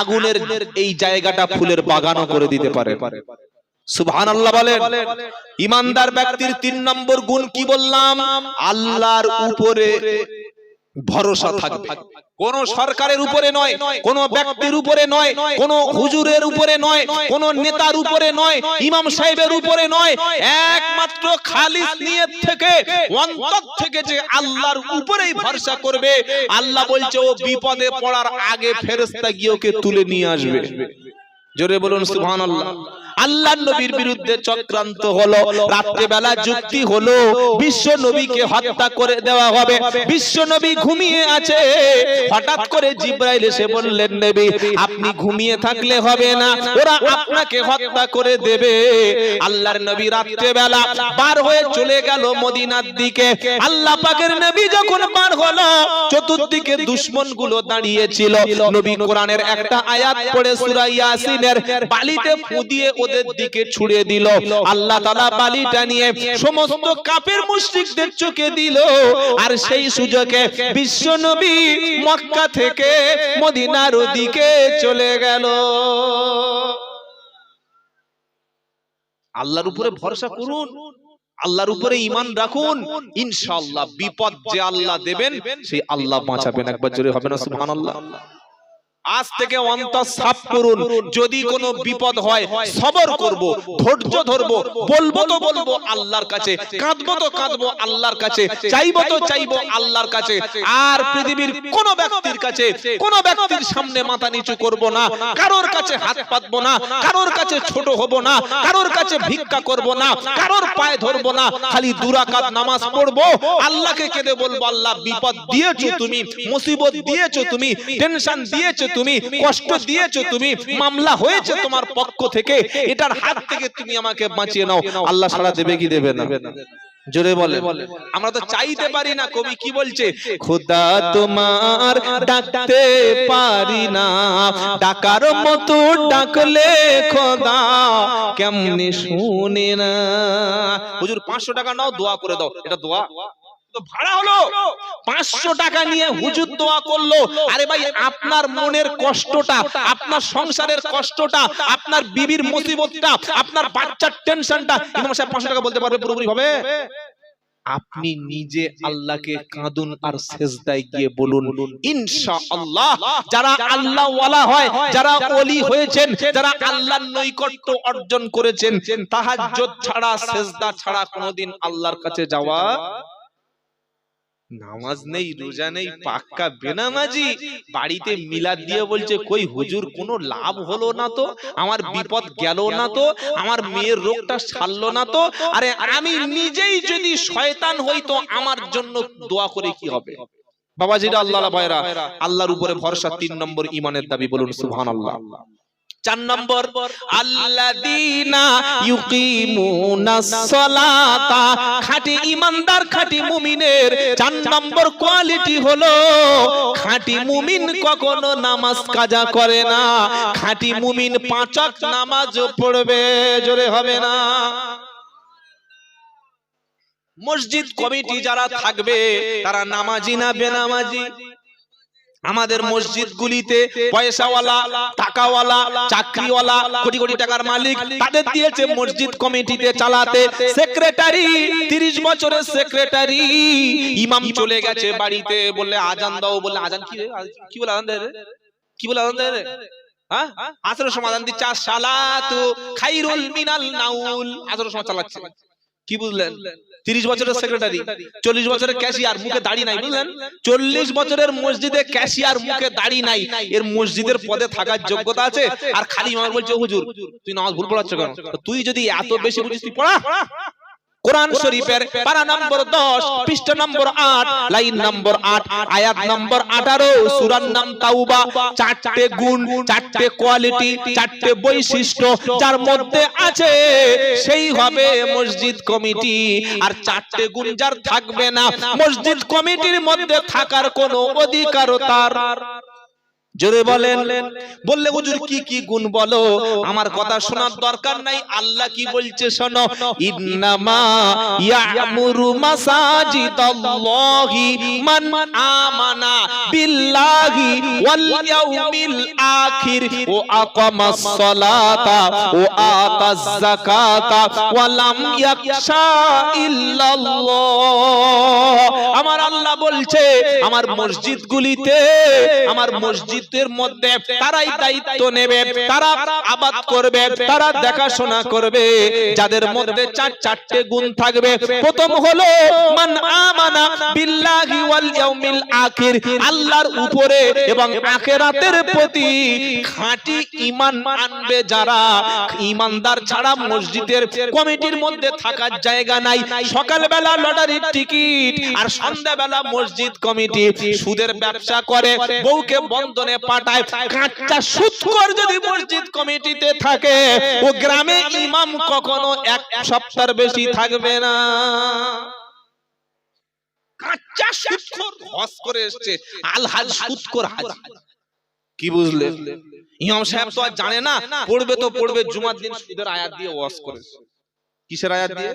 আগুনের এই জায়গাটা ফুলের বাগানও করে দিতে পারে। সুবহানাল্লাহ বলেন। ঈমানদার ব্যক্তির 3 নম্বর গুণ কি বললাম? আল্লাহর উপরে ভরসা থাকবে। কোন সরকারের উপরে নয়, কোন ব্যক্তির উপরে নয়, কোন হুজুরের উপরে নয়, কোন নেতার উপরে নয়, ইমাম সাহেবের উপরে নয়, একমাত্র খালিস নিয়ত থেকে অন্তর থেকে যে আল্লাহর উপরেই ভরসা করবে, আল্লাহ বলছে ও বিপদে পড়ার আগে ফেরেশতা গিয়ে ওকে তুলে নিয়ে আসবে। জোরে বলুন সুবহানাল্লাহ। আল্লাহর নবীর বিরুদ্ধে চক্রান্ত হলো, রাত্রে বেলা যুক্তি হলো, বিশ্ব নবীকে হত্যা করে দেওয়া হবে। বিশ্ব নবী ঘুমিয়ে আছে, হঠাৎ করে জিবরাইল এসে বললেন নবী আপনি ঘুমিয়ে থাকলে হবে না, ওরা আপনাকে হত্যা করে দেবে। আল্লাহর নবী রাত্রে বেলা বার হয়ে চলে গেল মদিনার দিকে। আল্লাহ পাকের নবী যখন বার হলো, চতুর্দিকে দুশমনগুলো দাঁড়িয়ে ছিল। নবী কোরআনের একটা আয়াত পড়ে সূরা ইয়াসিনের বালিতে ফু দিয়ে ওদের দিকে ছুড়ে দিল। আল্লাহ তাআলা বালিটা নিয়ে সমস্ত কাফের মুশরিকদের চোখে দিল, আর সেই সুযোগে বিশ্ব নবী মক্কা থেকে মদিনার দিকে চলে গেল। আল্লাহর উপরে ভরসা করুন, আল্লাহর উপরে ঈমান রাখুন, ইনশাআল্লাহ বিপদ যে আল্লাহ দেবেন সেই আল্লাহ বাঁচাবেন। একবার জোরে হবে না সুবহানাল্লাহ? আজ থেকে অন্তর সাফ করুন, যদি কোনো বিপদ হয় সবর করব, ধৈর্য ধরব, বলবো তো বলবো আল্লাহর কাছে, কাঁদবো তো কাঁদবো আল্লাহর কাছে, চাইবো তো চাইবো আল্লাহর কাছে। আর পৃথিবীর কোন ব্যক্তির কাছে, কোন ব্যক্তির সামনে মাথা নিচু করব না, কারোর কাছে হাত পাতবো না, কারোর কাছে ছোট হব না, কারোর কাছে ভিক্ষা করব না, কারোর পায়ে ধরবো না, খালি 2 রাকাত নামাজ পড়বো, আল্লাহকে কেঁদে বলবো আল্লাহ বিপদ দিয়েছো তুমি, মুসিবত দিয়েছো তুমি, টেনশন দিয়েছো তুমি, কষ্ট দিয়েছো তুমি, মামলা হয়েছে তোমার পক্ষ থেকে, এটার হাত থেকে তুমি আমাকে বাঁচিয়ে নাও। আল্লাহ সাড়া দেবে কি দেবে না? জোরে বলে। আমরা তো চাইতে পারি না। কবি কি বলছে? খোদা তোমার ডাকতে পারি না, ডাকার মতো ডাকলে খোদা কেমনে শুনে না। হুজুর 500 টাকা নাও, দোয়া করে দাও। এটা দোয়া? তো ভাড়া হলো 500 টাকা নিয়ে হুজুর দোয়া করলো। আরে ভাই আপনার মনের কষ্টটা, আপনার সংসারের কষ্টটা, আপনার বিবির মুসিবতটা, আপনার বাচ্চার টেনশনটা ইমাম সাহেব 500 টাকা বলতে পারবে পুরোপুরি হবে? আপনি নিজে আল্লাহকে কাঁদুন আর সেজদায় গিয়ে বলুন ইনশাআল্লাহ। যারা আল্লাহ ওয়ালা হয়, যারা ওলি হয়েছেন, যারা আল্লাহর নৈকট্য অর্জন করেছেন, তাহাজ্জুদ ছাড়া সেজদা ছাড়া কোনোদিন আল্লাহর কাছে যাওয়া, নামাজ নেই, রোজা নেই, পাক্কা বেনামাজি, বাড়িতে মিলাদ দিয়ে বলছে কই হুজুর কোনো লাভ হলো না তো, আমার বিপদ গেল না তো, আমার মেয়ের রোগটা সারলো না তো। আরে আমি নিজেই যদি শয়তান হই তো আমার জন্য দোয়া করে কি হবে? বাবাজিরা, আল্লাহর ভাইরা, আল্লাহর উপরে ভরসা 3 নম্বর ঈমানের দাবি। বলুন সুবহানাল্লাহ। 4 নম্বর আল্লাযীনা ইউকিমুনাস সালাতা। খাঁটি ঈমানদার, খাঁটি মুমিনের 4 নম্বর কোয়ালিটি হলো খাঁটি মুমিন কখনো নামাজ কাজা করে না। খাঁটি মুমিন 5 ওয়াক্ত নামাজও পড়বে। জোরে হবে না? মসজিদ কমিটি যারা থাকবে তারা নামাজি না বেনামাজি? আমাদের মসজিদগুলিতে পয়সাওয়ালা, টাকাওয়ালা, চাকরিওয়ালা, কোটি কোটি টাকার মালিক, তাদের দিয়েছে মসজিদ কমিটিতে চালাতে। সেক্রেটারি, 30 বছরের সেক্রেটারি, ইমাম চলে গেছে বাড়িতে, বললে আজান দাও, বললে আজান কি রে? কি বলে আজান দেয় রে? কি বলে আজান দেয় রে? হ্যাঁ, আসরের সময় আজান দিচ্ছে, সালাতু খায়রুল মিনাল নাউল, আসরের সময় চালাচ্ছে। কি বুঝলেন? 30 বছরের সেক্রেটারি, 40 বছরের ক্যাশিয়ার, মুখে দাড়ি নাই, বুঝলেন? 40 বছরের মসজিদে ক্যাশিয়ার, মুখে দাড়ি নাই, এর মসজিদের পদে থাকার যোগ্যতা আছে? আর খালি ইমাম বলছে হুজুর তুই নামাজ ভুল পড়াচ্ছ কেন? তুই যদি এত বেশি বুঝিস তুই পড়া। কোরআন শরীফের পারা নম্বর 10 পৃষ্ঠা নম্বর 8 লাইন নম্বর 8 আয়াত নম্বর 18 সূরার নাম তাওবা। চারটে গুণ, চারটে কোয়ালিটি, চারটে বৈশিষ্ট্য যার মধ্যে আছে সেই হবে মসজিদ কমিটি। আর চারটে গুণ যার থাকবে না, মসজিদ কমিটির মধ্যে থাকার কোনো অধিকারও তার। জোরে বলেন। বললে হুজুর কি কি গুণ বলো? আমার কথা শোনার দরকার নাই, আল্লাহ কি বলছে শোনো। ইন্নামা ইয়ামুরু মাসাজিদাল্লাহি মান আমানা বিল্লাহি ওয়াল ইয়াউমিল আখির ওয়া আকামাস সালাতা ওয়া আতাজ যাকাতা ওয়া লাম ইয়াখশা ইল্লাল্লাহ। আমার আল্লাহ বলছে আমার মসজিদগুলিতে, আমার মসজিদ মধ্যে তারাই দায়িত্ব নেবে, তারা আবাদ করবে, তারা দেখাশোনা করবে যাদের মধ্যে চারটে গুণ থাকবে। প্রথম হলো মান আমানা বিল্লাহি ওয়াল ইয়াউমিল আখির, আল্লাহর উপরে এবং আখিরাতের প্রতি খাঁটি ঈমান আনবে যারা। ঈমানদার ছাড়া মসজিদের কমিটির মধ্যে থাকার জায়গা নাই। সকালবেলা লটারির টিকিট আর সন্ধ্যাবেলা মসজিদ কমিটি সুদের ব্যবসা করে, বউকে বন্ধনে পাঠায়। কাঁচা সুদখোর যদি মসজিদ কমিটিতে থাকে, ও গ্রামে ইমাম কখনো এক সপ্তাহের বেশি থাকবে না। কাঁচা সুদখোর হজ করে এসেছে, আলহাজ সুদখোর হাজি। কি বুঝলে? ইমাম সাহেব তো আর জানে না, পড়বে তো পড়বে জুমার দিন সুদের আয়াত দিয়ে ওয়াজ করেছে। কিসের আয়াত দিয়ে?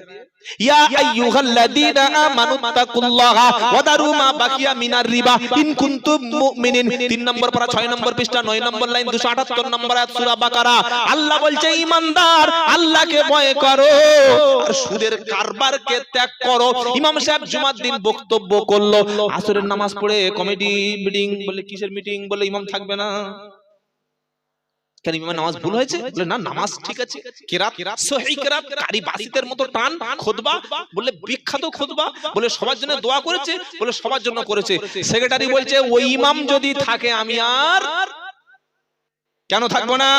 ইয়া আইয়ুহাল্লাযীনা আমানু তাকুল্লাহা ওয়া দারু মা বাকিয়া মিনার রিবা ইন কুনতুম মুমিনিন। 3 নম্বর পারা 6 নম্বর পৃষ্ঠা 9 নম্বর লাইন 278 নম্বর আয়াত সূরা বাকারা। আল্লাহ বলছে ঈমানদার আল্লাহকে ভয় করো আর সুদের কারবারকে ত্যাগ করো। ইমাম সাহেব জুমার দিন বক্তব্য করলো, আসরের নামাজ পড়ে কমিটি মিটিং বলে, কিসের মিটিং বলে ইমাম থাকবে না। কেন ইমামের নামাজ ভুল হয়েছে? বলে না, নামাজ ঠিক আছে। কিরাত সহিহ কিরাত, কারি বাসিতের মতো টান। খুতবা বলে বিখ্যাত খুতবা, বলে সবার জন্য দোয়া করেছে, বলে সবার জন্য করেছে। সেক্রেটারি বলছে ওই ইমাম যদি থাকে আমি আর কেন থাকবো না?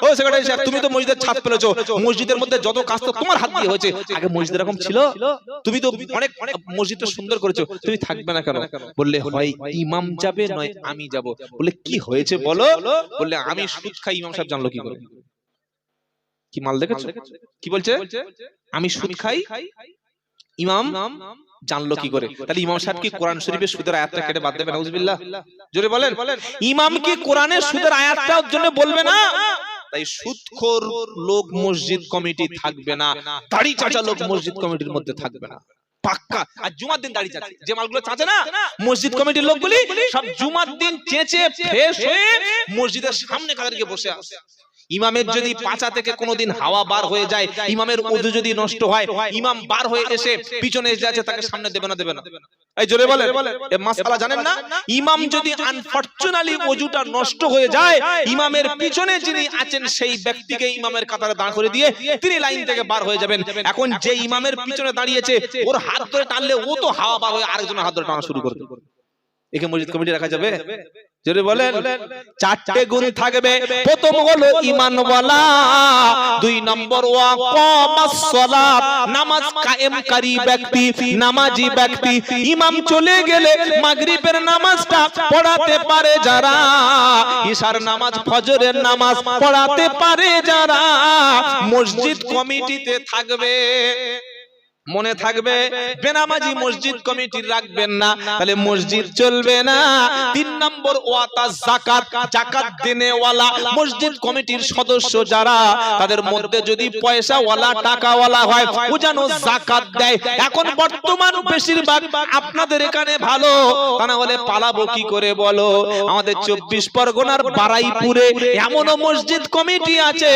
ও সেক্রেটারি সাহেব, তুমি তো মসজিদের ছাদ পেলেছো, মসজিদের মধ্যে যত কাজ তো তোমার হাত দিয়ে হয়েছে। আগে মসজিদ এরকম ছিল? তুমি তো অনেক মসজিদটা সুন্দর করেছো, তুমি থাকবে না কেন? বললে হয় ইমাম যাবে নয় আমি যাব। বলে কি হয়েছে বলো? বললে আমি সুদ খাই। ইমাম সাহেব জানলো কি করে? কি মাল দেখেছো? কি বলছে? আমি সুদ খাই, ইমাম জানলো কি করে? তাহলে ইমাম সাহেব কি কোরআন শরীফের সুদের আয়াতটা কেটে বাদ দেবে? নাউজুবিল্লাহ। জোরে বলেন। ইমাম কি কোরআনের সুদের আয়াতটার জন্য বলবে না? তাই সুদখোর লোক মসজিদ কমিটি থাকবে না, দাড়ি চাচা লোক মসজিদ কমিটির মধ্যে থাকবে না, পাক্কা। আর জুমার দিন দাড়ি চাচা, যে মালগুলো চাচে না মসজিদ কমিটির লোকগুলি, সব জুমার দিন চেঁচে ফ্রেশ হয়ে মসজিদের সামনে কাদেরকে বসে আসে। ইমামের যদি পাছা থেকে কোনোদিন হাওয়া বার হয়ে যায়, ইমামের ওযু যদি নষ্ট হয়, ইমাম বার হয়ে এসে পিছনে এসে আছে, তাকে সামনে দেবে না? দেবে না? এই জোরে বলে, এই মাসআলা জানেন না? ইমাম যদি আনফরচুনেটলি ওযুটা নষ্ট হয়ে যায়, ইমামের পিছনে যিনি আছেন সেই ব্যক্তিকে ইমামের কাতারে দাঁড় করে দিয়ে তিনি লাইন থেকে বার হয়ে যাবেন। এখন যে ইমামের পিছনে দাঁড়িয়েছে, ওর হাত ধরে টানলে ও তো হাওয়া বার হয়ে আরেকজনের হাত ধরে টানা শুরু করবে। একে মসজিদ কমিটি রাখা যাবে? জোরে বলেন। চারটে গুণ থাকবে। প্রথম হলো ঈমানওয়ালা, 2 নম্বর ওয়াকামাস সালাত, নামাজ কায়েমকারী ব্যক্তি, নামাজি ব্যক্তি। ইমাম চলে গেলে মাগরিবের নামাজটা পড়াতে পারে যারা, ইশার নামাজ, ফজরের নামাজ পড়াতে পারে যারা, মসজিদ কমিটিতে থাকবে। মনে থাকবে, বেনামাজি মসজিদ কমিটির রাখবেন না, তাহলে মসজিদ চলবে না। 3 নম্বর ওয়াতাজ যাকাত, যাকাত দেনেওয়ালা মসজিদ কমিটির সদস্য যারা, তাদের মধ্যে যদি পয়সাওয়ালা টাকাওয়ালা হয়, ও যেন যাকাত দেয়। এখন বর্তমান বেশিরভাগ আপনাদের এখানে ভালো, তা না হলে পালাবো কি করে বলো? আমাদের 24 পরগনার বারাইপুরে এমনও মসজিদ কমিটি আছে,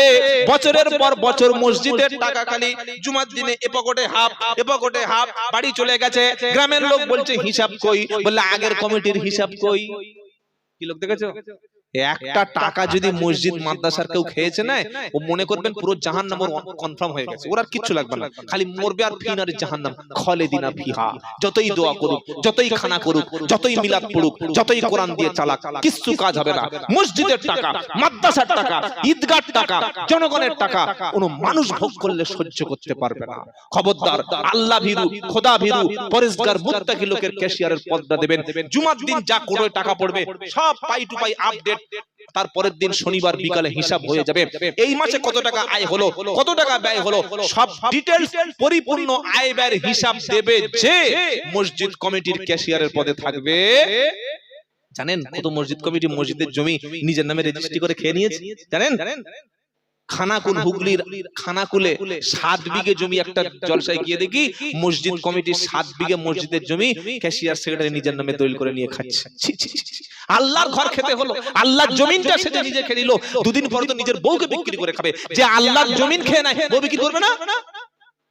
বছরের পর বছর মসজিদের টাকা খালি জুমার দিনে এ পকেটে হাফ, এ পকেটে হাফ, বাড়ি চলে গেছে। গ্রামের লোক বলছে হিসাব কই? বললে আগের কমিটির হিসাব কই? কি লোক দেখেছো? একটা টাকা যদি মসজিদ মাদ্রাসার কেউ খেয়েছে না, ও মনে করবেন পুরো জাহান্নাম ওর কনফার্ম হয়ে গেছে, ওর আর কিচ্ছু লাগবে না, খালি মরবে আর ফিনার জাহান্নাম খালিদিনা ফিহা। যতই দোয়া করুক, যতই খানা করুক, যতই মিলাদ পড়ুক, যতই কোরআন দিয়ে চালাক, কিচ্ছু কাজ হবে না। মসজিদের টাকা, মাদ্রাসার টাকা, ঈদগাহর টাকা, জনগণের টাকা কোনো মানুষ ভোগ করলে সহ্য করতে পারবে না। খবরদার, আল্লাহ ভীরু, খোদা ভীরু, পরেশগার মুত্তাকি লোকের ক্যাশিয়ারের পদটা দেবেন। জুমার দিন যা কোটি টাকা পড়বে সব পাই টু পাই আপডেট, তারপরের দিন শনিবার বিকালে হিসাব হয়ে যাবে। এই মাসে কত টাকা আয় হলো, কত টাকা ব্যয় হলো, সব ডিটেইলস পরিপূর্ণ আয় ব্যয়ের হিসাব দেবে যে মসজিদ কমিটির ক্যাশিয়ারের পদে থাকবে। জানেন কত মসজিদ কমিটি মসজিদের জমি নিজের নামে রেজিস্ট্রি করে খেয়ে নিয়েছে জানেন? খানাকুল, হুগলির খানাকুলে 7 বিঘে জমি, একটা জলসায় গিয়ে দেখি মসজিদ কমিটির 7 বিঘে মসজিদের জমি ক্যাশিয়ার সেক্রেটারি নিজের নামে দলিল করে নিয়ে খাচ্ছে। আল্লাহর ঘর খেতে হলো, আল্লাহর জমিনটা সে নিজে খেয়ে নিল, দুদিন পর তো নিজের বউকে বিক্রি করে খাবে। যে আল্লাহর জমিন খেয়ে নেয়, বউ বিক্রি করবে না?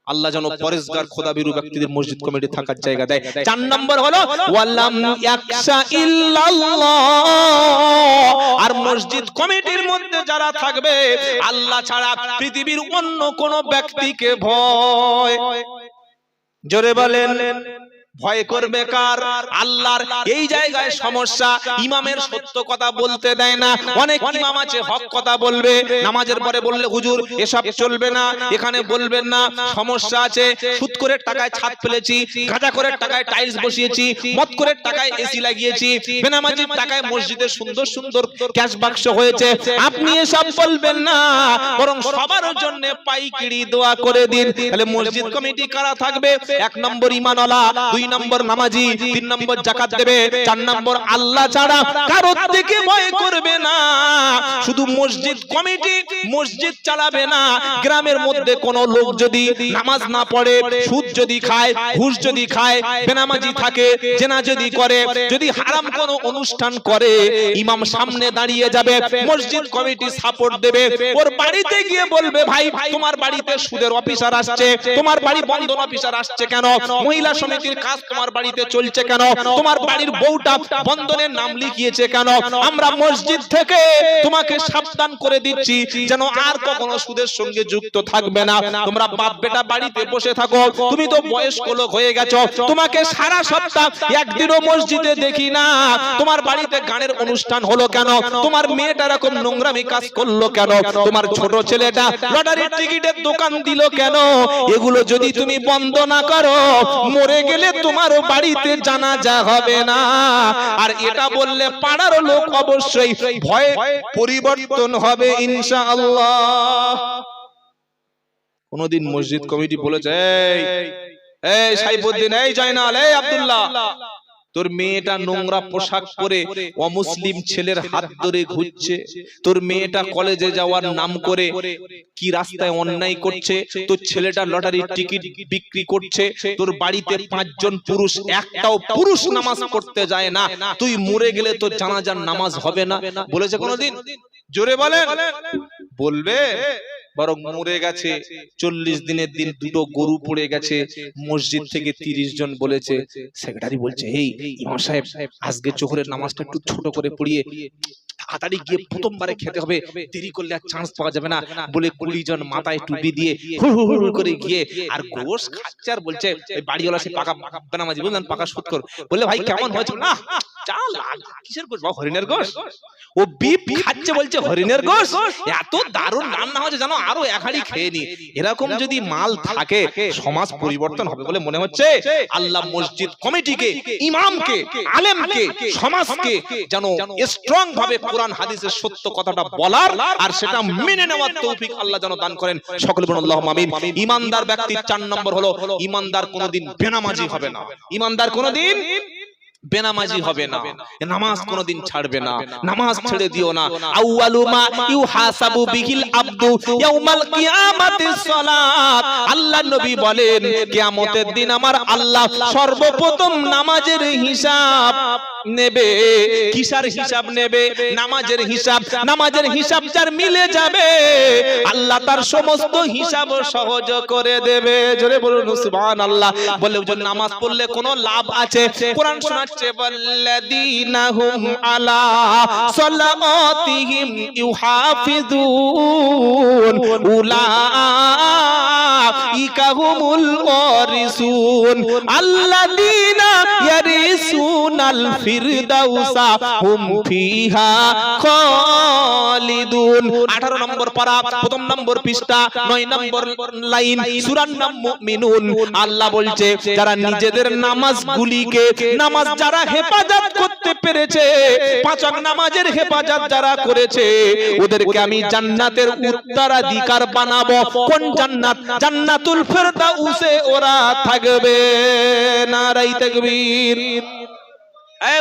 আল্লাহ যেন পরেশগার খোদাবিরু ব্যক্তিদের মসজিদ কমিটি থাকার জায়গা দেয়। 4 নম্বর হলো ওয়ালাম ইয়াকশা ইল্লাল্লাহ, আর মসজিদ কমিটির মধ্যে যারা থাকবে আল্লাহ ছাড়া পৃথিবীর অন্য কোন ব্যক্তিকে ভয়, জোরে বলেন ভয় করবে কার? আল্লাহর। এই জায়গায় সমস্যা, ইমামের সত্য কথা বলতে দেয় না। অনেক ইমাম আছে হক কথা বলবে, নামাজের পরে বললে হুজুর এসব চলবে না, এখানে বলবেন না, সমস্যা আছে। সুদ করে টাকায় ছাদ ফেলেছি, গাঁজা করে টাকায় টাইলস বসিয়েছি, মদ করে টাকায় এসি লাগিয়েছি, বেনামাজির টাকায় মসজিদে সুন্দর সুন্দর ক্যাশ বাক্স হয়েছে, আপনি এসব বলবেন না, বরং সবার জন্য পাইকিরি দোয়া করে দিন। তাহলে মসজিদ কমিটি কারা থাকবে? 1 নম্বর ঈমানওয়ালা, 2 নম্বর নামাজি, 3 নম্বর যাকাত দেবে, 4 নম্বর আল্লাহ ছাড়া কারোর দিকে ভয় করবে না। শুধু মসজিদ কমিটি মসজিদ চালাবে না, গ্রামের মধ্যে কোন লোক যদি নামাজ না পড়ে, সুদ যদি খায়, ঘুষ যদি খায়, বেনামাজি থাকে, জেনা যদি করে, যদি হারাম কোন অনুষ্ঠান করে, ইমাম সামনে দাঁড়িয়ে যাবে, মসজিদ কমিটি সাপোর্ট দেবে, ওর বাড়িতে গিয়ে বলবে ভাই তোমার বাড়িতে সুদের অফিসার আসছে, তোমার বাড়ি বন্ধন অফিসার আসছে কেন, মহিলা সমিতির কাজ তোমার বাড়িতে চলছে কেন, তোমার বাড়ির বউটা বন্ধনের নাম লিখিয়েছে কেন, আমরা মসজিদ থেকে তোমাকে সাবধান করে দিচ্ছি যেন আর কখনো সুদের সঙ্গে যুক্ত থাকবে না। তোমরা বাপ বেটা বাড়িতে বসে থাকো, তুমি তো বয়স্ক লোক হয়ে গেছো, তোমাকে সারা সপ্তাহ একদিনও মসজিদে দেখি না, তোমার বাড়িতে গানের অনুষ্ঠান হলো কেন, তোমার মেয়েটা এরকম নোংরামি কাজ করলো কেন, তোমার ছোট ছেলেটা লটারির টিকিটের দোকান দিল কেন, এগুলো যদি তুমি বন্ধ না করো, মরে গেলে তোমার বাড়িতে জানাজা হবে না। আর এটা বললে পাড়ার লোক অবশ্যই ভয়ে পরিবর্তন হবে ইনশাআল্লাহ। কোনদিন মসজিদ কমিটি বলেছে এই সাইফুদ্দিন, এই জয়নাল, এই আব্দুল্লাহ, তোর মেয়েটা নোংরা পোশাক পরে অমুসলিম ছেলের হাত ধরে ঘুরছে, তোর মেয়েটা কলেজে যাওয়ার নাম করে কি রাস্তায় অন্যায় করছে, তোর ছেলেটা লটারির টিকিট বিক্রি করছে, তোর বাড়িতে 5 জন পুরুষ, একটাও পুরুষ নামাজ পড়তে যায় না, তুই মরে গেলে তোর জানাজার নামাজ হবে না, বলেছে কোনদিন? জোরে বলেন। বলবে? বরং মরে গেছে 40 দিনের দিন 2টো গরু পড়ে গেছে, মসজিদ থেকে 30 জন বলেছে, সেক্রেটারি বলছে এই ইমাম সাহেব আজকে জোহরের নামাজটা একটু ছোট করে পড়িয়ে তাড়াতাড়ি গিয়ে প্রথমবারে খেতে হবে, দেরি করলে আর চান্স পাওয়া যাবে না, বলে 20 জন মাথায় টুপি দিয়ে হুড় করে গিয়ে আর গোশ খাচ্ছে, আর বলছে এই বাড়িওয়ালা সে পাকা বেনামাজি, বুঝলেন, পাকা সুদখোর, বলে ভাই কেমন হয়েছে? না চা লাগা, কিসের গোশ? হরিণের গোশ। ও বিপ খাচ্ছে, বলছে হরিণের গোশ, এত দারুণ রান্না হয়েছে জানো, আরো 1 হাঁড়ি খেয়ে নি। এরকম যদি মাল থাকে সমাজ পরিবর্তন হবে বলে মনে হচ্ছে। আল্লাহ মসজিদ কমিটিকে, ইমামকে, আলেমকে, সমাজকে যেন স্ট্রং ভাবে কোরআন হাদিসের সত্য কথাটা বলার আর সেটা মেনে নেওয়ার তৌফিক আল্লাহ যেন দান করেন। সকলে বলুন আল্লাহুম্মা আমিন। ঈমানদার ব্যক্তির 4 নম্বর হলো ঈমানদার কোনদিন বেনামাজি হবে না। ঈমানদার কোনদিন বেনামাজি হবে না, নামাজ কোনদিন ছাড়বে না, নামাজ ছেড়ে দিও না। আউয়ালু মা ইউহাসাবু বিহিল আবদু ইয়াউমাল কিয়ামাতিস সালাত, আল্লাহ নবী বলেন কিয়ামতের দিন আমার আল্লাহ সর্বপ্রথম নামাজের হিসাব নেবে। কিসের হিসাব নেবে? নামাজের হিসাব। নামাজের হিসাব যার মিলে যাবে আল্লাহ তার সমস্ত হিসাব সহজ করে দেবে। জোরে বলুন সুবহানাল্লাহ। বলে ওই নামাজ পড়লে কোনো লাভ আছে? কোরআন শোনাচ্ছে ওয়াল্লাযীনা হুম আলা সালাতিহিম ইউহাফিজুন উলাইকা হুমুল ওয়ারিসুন আল্লাযীনা ইয়ারিসুনাল ফিরদাউসা হুম ফিহা খালিদুন। 18 নম্বর পারা, প্রথম নম্বর পৃষ্ঠা, 9 নম্বর লাইন, সূরার নাম মুমিনুন। আল্লাহ বলছে যারা নিজেদের নামাজগুলিকে, নামাজ যারা হেফাজত করতে পেরেছে, পাঁচ ওয়াক্ত নামাজের হেফাজত যারা করেছে, ওদেরকে আমি জান্নাতের উত্তরাধিকার বানাবো। কোন জান্নাত? জান্নাতুল ফিরদাউসে ওরা থাকবে। নারায়ে তাকবীর।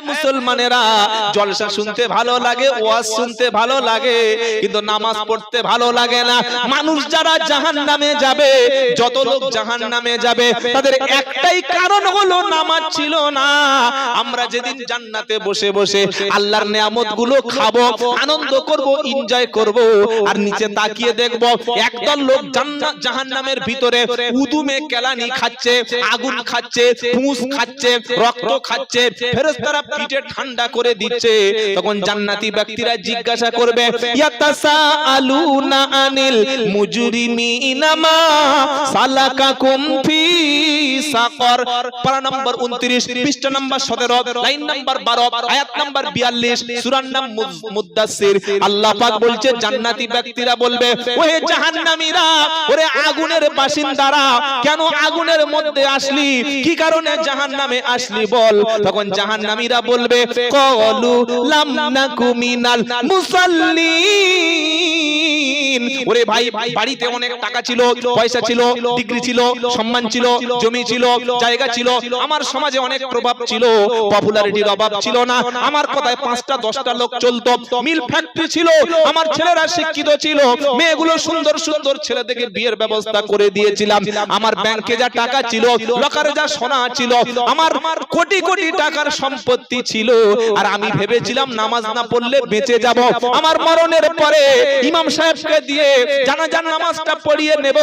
মুসলমানেরা, জলসা শুনতে ভালো লাগে, ওয়াজ শুনতে ভালো লাগে, কিন্তু নামাজ পড়তে ভালো লাগে না। মানুষ যারা জাহান্নামে যাবে, যত লোক জাহান্নামে যাবে, তাদের একটাই কারণ হলো নামাজ ছিল না। আমরা যেদিন জান্নাতে বসে বসে আল্লাহর নিয়ামতগুলো খাবো, আনন্দ করব, এনজয় করব, আর নিচে তাকিয়ে দেখব একদল লোক জাহান্নামের ভিতরে উদুমে কেলানি খাচ্ছে, আগুন খাচ্ছে, পুঁছ খাচ্ছে, রক্ত খাচ্ছে, ফেরেশতা পিঠে ঠান্ডা করে দিচ্ছে। তখন জান্নাতি ব্যক্তিরা জিজ্ঞাসা করবে ইয়াতাসাআলুনা আনিল মুজরিমিনা মা সালাকাকুম ফি সাকর। পারা নম্বর 29, পৃষ্ঠা নম্বর 17, লাইন নম্বর 12, আয়াত নম্বর 42, সূরার নাম মুদ্দাসসির। আল্লাহ পাক বলছে জান্নাতি ব্যক্তিরা বলবে ওহে জাহান্নামীরা, ওরে আগুনের বাসিন্দারা, কেন আগুনের মধ্যে আসলি? কি কারণে জাহান্নামে আসলি বল? তখন জাহান্নামীরা বলবে ক্বালু লাম নাকু মিনাল মুসাল্লিন। ওরে ভাই, বাড়িতে অনেক টাকা ছিল, পয়সা ছিল, ডিগ্রি ছিল, সম্মান ছিল, জমি ছিল, জায়গা ছিল, আমার সমাজে অনেক প্রভাব ছিল, পপুলারিটির অভাব ছিল না, আমার কথায় 5টা 10টা লোক চলতো, মিল ফ্যাক্টরি ছিল, আমার ছেলেরা শিক্ষিত ছিল, মেয়েগুলো সুন্দর সুন্দর ছেলে থেকে বিয়ের ব্যবস্থা করে দিয়েছিলাম, আমার ব্যাংকে যা টাকা ছিল, লকারে যা সোনা ছিল, আমার কোটি কোটি টাকার সম্পত্তি ছিল, আর আমি ভেবেছিলাম নামাজ না পড়লে বেঁচে যাব, আমার মরণের পরে ইমাম সাহেবকে দিয়ে জানাজার নামাজটা পড়িয়ে নেব,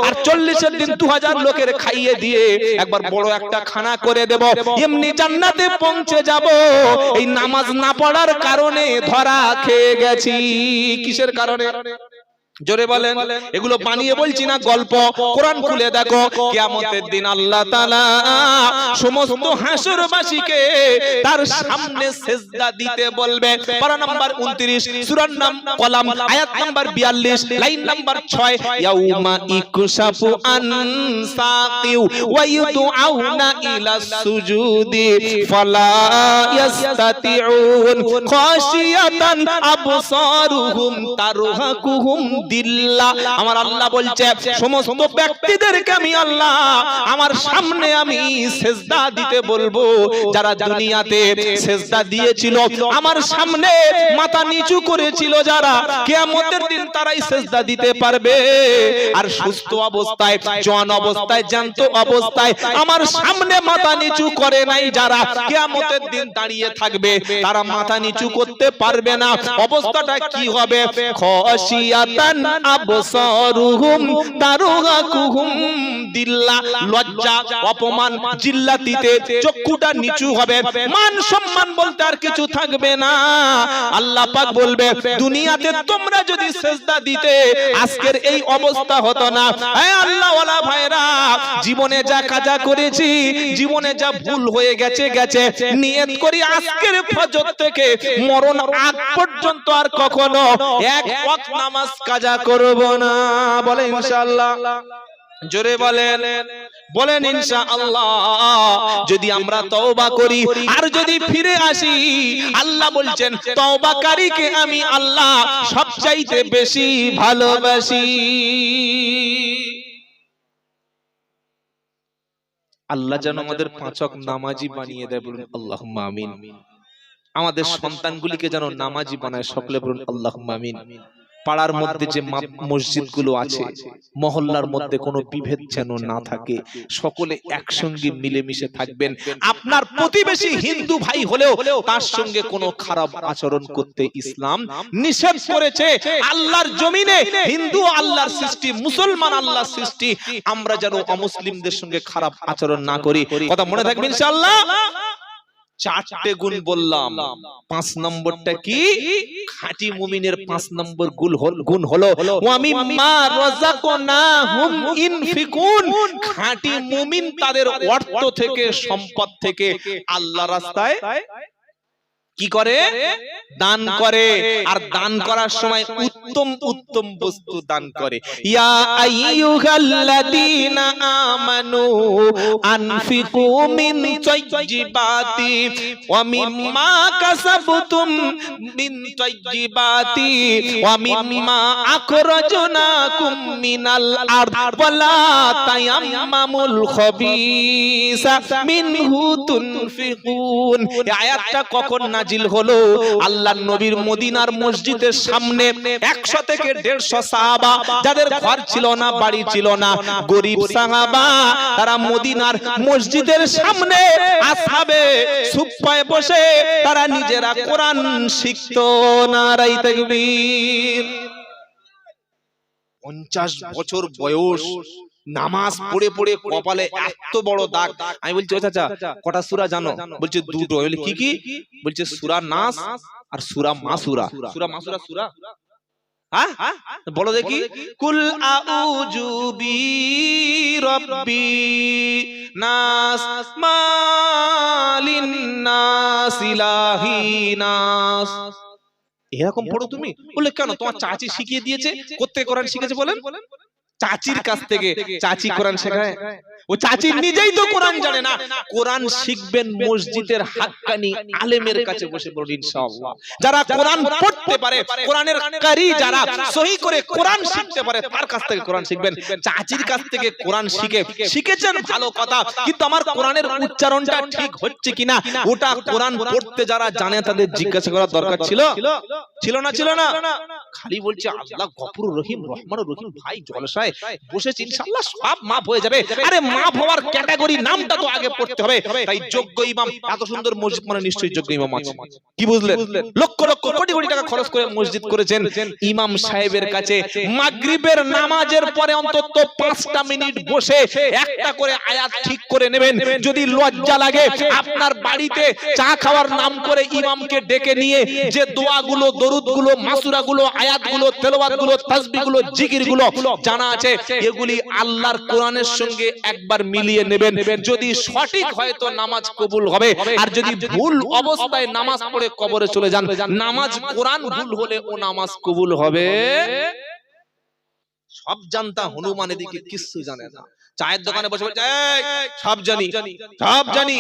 আর 40 দিন 2000 লোকের খাইয়ে দিয়ে একবার বড় একটা খানা করে দেব, এমনি জান্নাতে পৌঁছে যাব। এই নামাজ না পড়ার কারণে ধরা খেয়ে গেছি। কিসের কারণে? জোরে বলেন। এগুলো বানিয়ে বলছি না, গল্প। কোরআন খুলে দেখো, কিয়ামতের দিন আল্লাহ তাআলা সমস্ত হাসরবাসীকে তার সামনে সিজদা দিতে বলবে। পারা নাম্বার 29, সূরার নাম কলাম, আয়াত নাম্বার 42, লাইন নাম্বার 6, ইয়াউমা ইকশাফু আন সাকিউ ওয়া ইউদআউনা ইলা সুজুদি ফালা ইয়াস্তাতিউন খাশিয়াতান আবসারুহুম তারহাকুহুম দিল্লাহ। আমার আল্লাহ বলছে সমস্ত ব্যক্তিদেরকে আমি আল্লাহ আমার সামনে আমি সিজদা দিতে বলবো। যারা দুনিয়াতে সিজদা দিয়েছিল, আমার সামনে মাথা নিচু করেছিল, যারা কিয়ামতের দিন তারাই সিজদা দিতে পারবে। আর সুস্থ অবস্থায়, জওয়ান অবস্থায়, জ্যান্ত অবস্থায় আমার সামনে মাথা নিচু করে নাই, যারা কিয়ামতের দিন দাঁড়িয়ে থাকবে তারা মাথা নিচু করতে পারবে না। অবস্থাটা কি হবে? খাশিয়াতান আবসারুহুম তারহাকুহুম দিল্লাহ। লজ্জা, অপমান, জিল্লাতিতে চক্ষুটা নিচু হবে, মান সম্মান বলতে আর কিছু থাকবে না। আল্লাহ পাক বলবে দুনিয়াতে তোমরা যদি সিজদা দিতে আজকের এই অবস্থা হতো না। হে আল্লাহ ওয়ালা ভাইরা, জীবনে যা কাজা করেছি, জীবনে যা ভুল হয়ে গেছে গেছে, নিয়ত করি আজকের ফজর থেকে মরণ আগ পর্যন্ত আর কখনো এক ওয়াক্ত নামাজ কাজা করব না। বলে ইনশাআল্লাহ। জোরে বলেন, বলেন ইনশাআল্লাহ। যদি আমরা তওবা করি আর যদি ফিরে আসি, আল্লাহ বলছেন তওবাকারীকে আমি আল্লাহ সবচাইতে বেশি ভালোবাসি। আল্লাহ যেন আমাদের 5 ওয়াক্ত নামাজি বানিয়ে দেয়, বলুন আল্লাহুম্মা আমিন। আমাদের সন্তানগুলিকে যেন নামাজি বানায়, সকলে বলুন আল্লাহুম্মা আমিন। পাড়ার মধ্যে যে মসজিদগুলো আছে, মহল্লার মধ্যে কোনো বিভেদ যেন না থাকে, সকলে একসঙ্গে মিলেমিশে থাকবেন। আপনার প্রতিবেশী হিন্দু ভাই হলেও তার সঙ্গে কোনো খারাপ আচরণ করতে ইসলাম নিষেধ করেছে। আল্লাহর জমিনে হিন্দু আল্লাহর সৃষ্টি, মুসলমান আল্লাহর সৃষ্টি, আমরা যেন অমুসলিমদের সঙ্গে খারাপ আচরণ না করি। কথা মনে থাকবে ইনশাআল্লাহ। চারটে গুণ বললাম, 5 নম্বরটা কি? খাঁটি মুমিনের 5 নম্বর গুণ হলো ওয়া মিম্মা রাযাকনাহুম ইনফিকুন। খাঁটি মুমিন তাদের অর্থ থেকে, সম্পদ থেকে আল্লাহর রাস্তায় কি করে? দান করে। আর দান করার সময় উত্তম উত্তম বস্তু দান করে। ইয়া আইয়ুহাল্লাযীনা আমানু আনফিকু মিন তাইয়্যিবাতি ওয়া মিম্মা কাসাবতুম মিন তাইয়্যিবাতি ওয়া মিম্মা আখরাজনাকুম মিনাল আরদ ওয়ালা তায়াম্মামুল খাবিসা মিনহু তুনফিকুন। এই আয়াতটা কখন নাজিল হলো? আল্লাহর নবীর মদিনার মসজিদের সামনে 100 থেকে 150 সাহাবা, যাদের ঘর ছিল না, বাড়ি ছিল না, গরিব সাহাবা, তারা মদিনার মসজিদের সামনে আসহাবে সুফায় বসে তারা নিজেরা কোরআন শিখতো। নারায়ে তাকবীর। 50 বছর বয়স, নামাজ পড়ে পড়ে কপালে এত বড় দাগ। আমি বলছি, ও চাচা কটা সূরা জানো? বলছে দুটো। বলি কি কি? বলছে সূরা নাস আর সূরা মাসুরা। সূরা মাসুরা সূরা, হ্যাঁ বলো দেখি। কুল আউযু বিরাব্বি নাস মালিন নাস ইলাহিন নাস। এরকম পড়ো তুমি? বলে কেন? তোমার চাচি শিখিয়ে দিয়েছে। কোত্থেকে কোরআন শিখেছে বলেন? চাচির কাছ থেকে। চাচি কোরআন শেখায়? ও চাচি নিজেই তো কোরআন জানে না। কোরআন শিখবেন মসজিদের হাক্কানি আলেমের কাছে বসে, বলুন ইনশাআল্লাহ। যারা কোরআন পড়তে পারে, কোরআনের কারি যারা সহি করে কোরআন শিখতে পারে, তার কাছ থেকে কোরআন শিখবেন। চাচির কাছ থেকে কোরআন শিখেছেন ভালো কথা, কিন্তু আমার কোরআনের উচ্চারণটা ঠিক হচ্ছে কিনা ওটা কোরআন পড়তে যারা জানে তাদের জিজ্ঞাসা করার দরকার ছিল। ছিল না? ছিল না? খালি বলছে আল্লাহ গফুরুর রহিম রহমানুর রহিম। ভাই জলসায় বসেছি, ইনশাআল্লাহ সব মাফ হয়ে যাবে। আরে মাফ হওয়ার ক্যাটাগরি নামটা তো আগে পড়তে হবে। তাই যোগ্য ইমাম, এত সুন্দর মসজিদ মানে নিশ্চয়ই যোগ্য ইমাম আছে। কি বুঝলেন? লক্ষ লক্ষ কোটি কোটি টাকা খরচ করে মসজিদ করেছেন। ইমাম সাহেবের কাছে মাগরিবের নামাজের পরে অন্তত 5টা মিনিট বসে একটা করে আয়াত ঠিক করে নেবেন। যদি লজ্জা লাগে, আপনার বাড়িতে চা খাওয়ার নাম করে ইমামকে ডেকে নিয়ে যে দোয়াগুলো, দরুদগুলো, মাসুরাগুলো, আয়াতগুলো, তেলাওয়াতগুলো, তাসবিহগুলো, জিকিরগুলো জানা আছে, এগুলি আল্লাহর কোরআনের সঙ্গে একবার মিলিয়ে নেবেন। যদি সঠিক হয় তো নামাজ কবুল হবে, আর যদি ভুল অবস্থায় নামাজ পড়ে কবরে চলে যান, নামাজ কোরআন ভুল হলে ও নামাজ কবুল হবে। সব জানতা হনুমান এদিকে কিছু জানে না। চায়ের দোকানে বসে বলছে সব জানি সব জানি।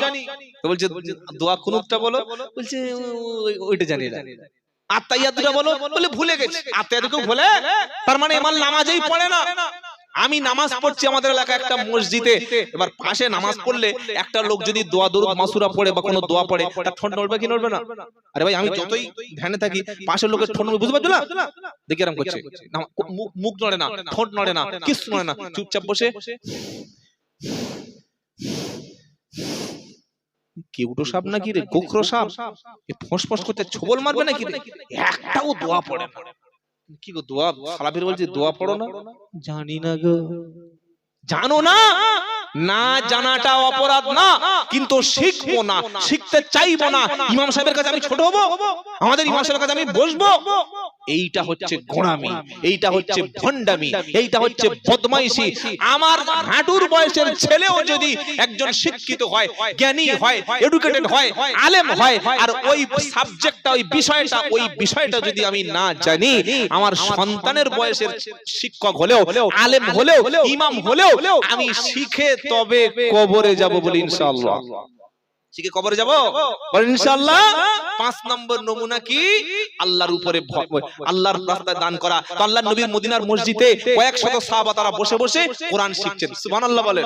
তো বলছে দোয়া কুনুতটা বলো। বলছে ওইটা জানি না। আত্তাহিয়াতুটা বলো। বলে ভুলে গেছি। আত্তাহিয়াতুকেও ভুলে, তার মানে আমার নামাজেই পড়ে না। আমি নামাজ পড়ছি আমাদের এলাকায় একটা মসজিদে, এবার পাশে নামাজ পড়লে একটা লোক যদি দোয়া দরুদ মাসুরা পড়ে বা কোনো দোয়া পড়ে, তার ঠোঁট নড়বে কি নড়বে না? আরে ভাই আমি যতই ধ্যানে থাকি, পাশের লোকের ঠোঁট নড়বে, বুঝতে পারছো না? দেখি এরকম করছে, মুখ নড়ে না, ঠোঁট নড়ে না, কিছু নড়ে না, চুপচাপ বসে কেউটো সাপ নাকি রে, গোখরো সাপ, ফোঁস ফোঁস করতে ছোবল মারবে নাকি রে? একটাও দোয়া পড়ে না। কি গো দোয়া? সালাফির বলছে দোয়া পড়ো না? জানি না গো। জানো না? না জানাটা অপরাধ না, কিন্তু শিখবো না, শিখতে চাইবো না। ইমাম সাহেবের কাছে আমি ছোট হবো? আমাদের ইমাম সাহেবের কাছে আমি বসবো? এইটা হচ্ছে গোঁড়ামি, এইটা হচ্ছে ভণ্ডামি, এইটা হচ্ছে বদমাইশি। আমার হাঁটুর বয়সের ছেলেও যদি একজন শিক্ষিত হয়, জ্ঞানী হয়, এডুকেটেড হয়, আলেম হয়, আর ওই সাবজেক্টটা, ওই বিষয়টা যদি আমি না জানি, আমার সন্তানের বয়সের শিক্ষক হলেও, আলেম হলেও, ইমাম হলেও আমি শিখে তবে কবরে যাব বলি ইনশাআল্লাহ। শিখে কবরে যাব বলেন ইনশাআল্লাহ। 5 নম্বর নমুনা কি? আল্লাহর উপরে আল্লাহর রাস্তায় দান করা। তো আল্লাহর নবীর মদিনার মসজিদে কয়েক শত সাহাবা তারা বসে বসে কোরআন শিখছেন। সুবহানাল্লাহ বলেন।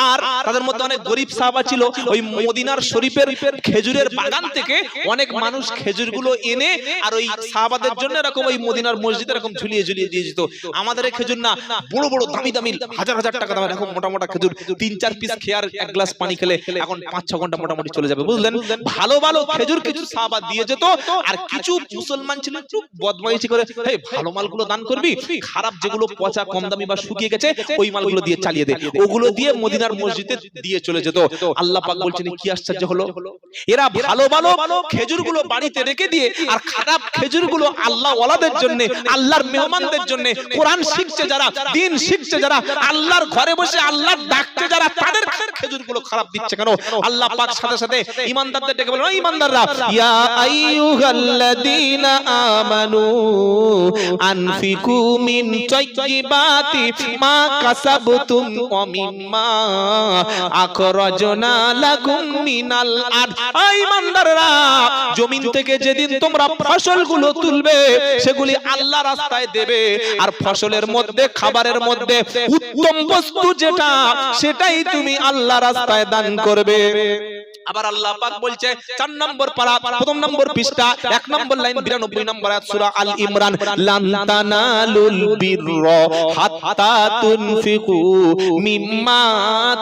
আর তাদের মধ্যে অনেক গরিব সাহাবা ছিল, ওই মদিনার শরীফের খেজুরের বাগান থেকে অনেক মানুষ খেজুরগুলো এনে আর ওই সাহাবাদের জন্য এরকম ওই মদিনার মসজিদে এরকম ঝুলিয়ে ঝুলিয়ে দিয়ে যেত। আমাদের এই খেজুর না, বড় বড় দামি দামি হাজার হাজার টাকা দামের এরকম মোটা মোটা খেজুর, 3-4 পিস খেয়ে আর এক গ্লাস পানি খেলে এখন 5-6 ঘন্টা মোটামুটি চলে যাবে, বুঝলেন। ভালো ভালো খেজুর কিছু সাহাবা দিয়ে যেত, আর কিছু মুসলমান ছিল একটু বদমাইশি করে, এই ভালো মালগুলো দান করবি, খারাপ যেগুলো পচা কম দামি বা শুকিয়ে গেছে ওই মালগুলো দিয়ে চালিয়ে দে, ওগুলো দিয়ে মদিনার মসজিদে দিয়ে চলে যেত। আল্লাহ পাক বলছেন কি আশ্চর্য হলো, এরা ভালো ভালো খেজুরগুলো বাড়িতে রেখে দিয়ে আর খারাপ খেজুরগুলো আল্লাহ ওয়ালাদের জন্য, আল্লাহর মেহমানদের জন্য, কোরআন শিখছে যারা, দ্বীন শিখছে যারা, আল্লাহর ঘরে বসে আল্লাহর ডাকছে যারা, তাদের খেজুরগুলো খারাপ দিচ্ছে কেন? আল্লাহ পাক সাথে সাথে ঈমানদারদের ডেকে বলেন, ঈমানদাররা, ইয়া আইয়ুহাল্লাযীনা আমানু আনফিকু মিন তাইয়্যিবাতি মা কাসাবতুম ওয়া মিম্মা আখরাজনা লাকুম মিনাল আরদ। ঈমানদাররা, জমিন থেকে যেদিন তোমরা ফসলগুলো তুলবে সেগুলি আল্লাহ রাস্তায় দেবে, আর ফসলের মধ্যে খাবারের মধ্যে উত্তম বস্তু যেটা সেটাই তুমি আল্লাহ রাস্তায় দান করবে। আবার আল্লাহ পাক বলছে 4 নম্বর পারা 1 নম্বর পৃষ্ঠা 1 নম্বর লাইন 92 নম্বর আয়াত সূরা আল ইমরান, লান তানালুল বিররা হাত্তা তুনফিকু মিম্মা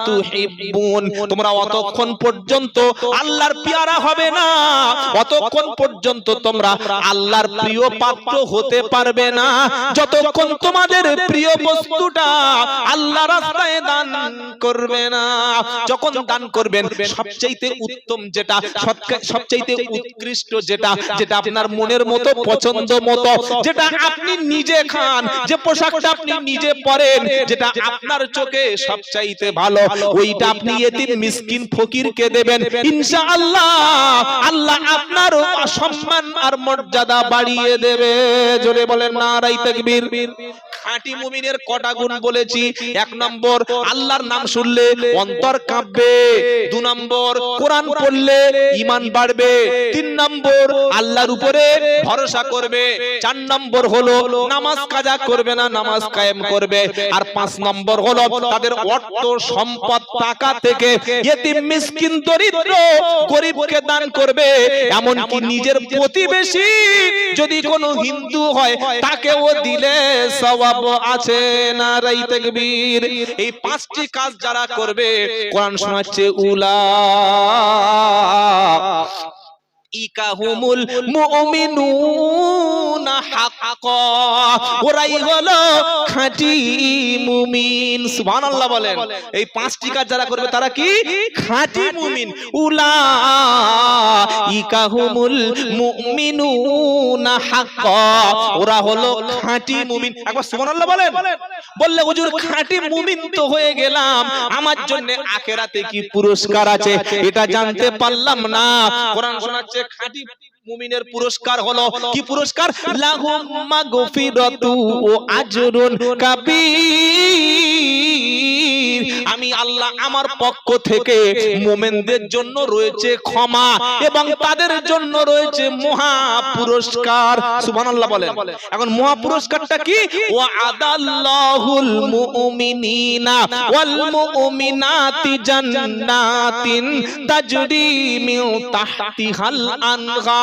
তুহিব্বুন। তোমরা অতক্ষণ পর্যন্ত আল্লাহর পেয়ারা হবে না, অতক্ষণ পর্যন্ত তোমরা আল্লাহর প্রিয় পাত্র হতে পারবে না, যতক্ষণ তোমাদের প্রিয় বস্তুটা আল্লাহ রাস্তায় দান করবে না। যখন দান করবেন সবচেয়ে উত্তম যেটা, সবচেয়ে উৎকৃষ্ট যেটা, যেটা আপনার মনের মতো পছন্দ মতো, যেটা আপনি নিজে খান, যে পোশাকটা আপনি নিজে পরেন, যেটা আপনার চোখে সবচাইতে ভালো, ওইটা আপনি এতিম মিসকিন ফকিরকে দেবেন, ইনশাআল্লাহ আল্লাহ আপনার সম্মান আর মর্যাদা বাড়িয়ে দেবে। জোরে বলেন নারায়ে তাকবীর। খাঁটি মুমিনের কটা গুণ বলেছি? 1 নম্বর, আল্লাহর নাম শুনলে অন্তর কাঁপবে। 2 নম্বর, কোরআন পড়লে ঈমান বাড়বে। 3 নম্বর, আল্লাহর উপরে ভরসা করবে। 4 নম্বর হলো নামাজ কাজা করবে না, নামাজ কায়েম করবে। আর 5 নম্বর হলো তাদের অর্থ সম্পদ টাকা থেকে ইতিম মিসকিন দরিদ্র গরিবকে দান করবে। এমন কি নিজের প্রতিবেশী যদি কোনো হিন্দু হয় তাকেও দিলে সওয়াব আছে। নারায়ে তাকবীর। এই 5টি কাজ যারা করবে, কোরআন শোনাচ্ছে উলা ইকাহুমুল মুমিনুনা হাক্কা, ওরাই হলো খাঁটি মুমিন। সুবহানাল্লাহ বলেন। এই 5টি কাজ যারা করবে তারা কি? খাঁটি মুমিন। উলা ইকাহুমুল মুমিনুনা হাক্কা, ওরা হলো খাঁটি মুমিন। একবার সুবহানাল্লাহ বলেন। বললে হুজুর খাঁটি মুমিন তো হয়ে গেলাম, আমার জন্য আখিরাতে কি পুরস্কার আছে এটা জানতে পারলাম না। কোরআন শোনাচ্ছে খাঁটি মুমিনের পুরস্কার হলো কি পুরস্কার? লাহুম মাগফিরাতু ওয়া আজরুন কাবীর। আমি আল্লাহ আমার পক্ষ থেকে মুমিনদের জন্য রয়েছে ক্ষমা এবং তাদের জন্য রয়েছে মহা পুরস্কার। সুবহানাল্লাহ বলেন। এখন মহা পুরস্কারটা কি? ওয়া আদাল্লাহুল মুমিনিনা ওয়াল মুমিনাতি জান্নাতিন তাজরি মিন তাহতিহাল আনহার।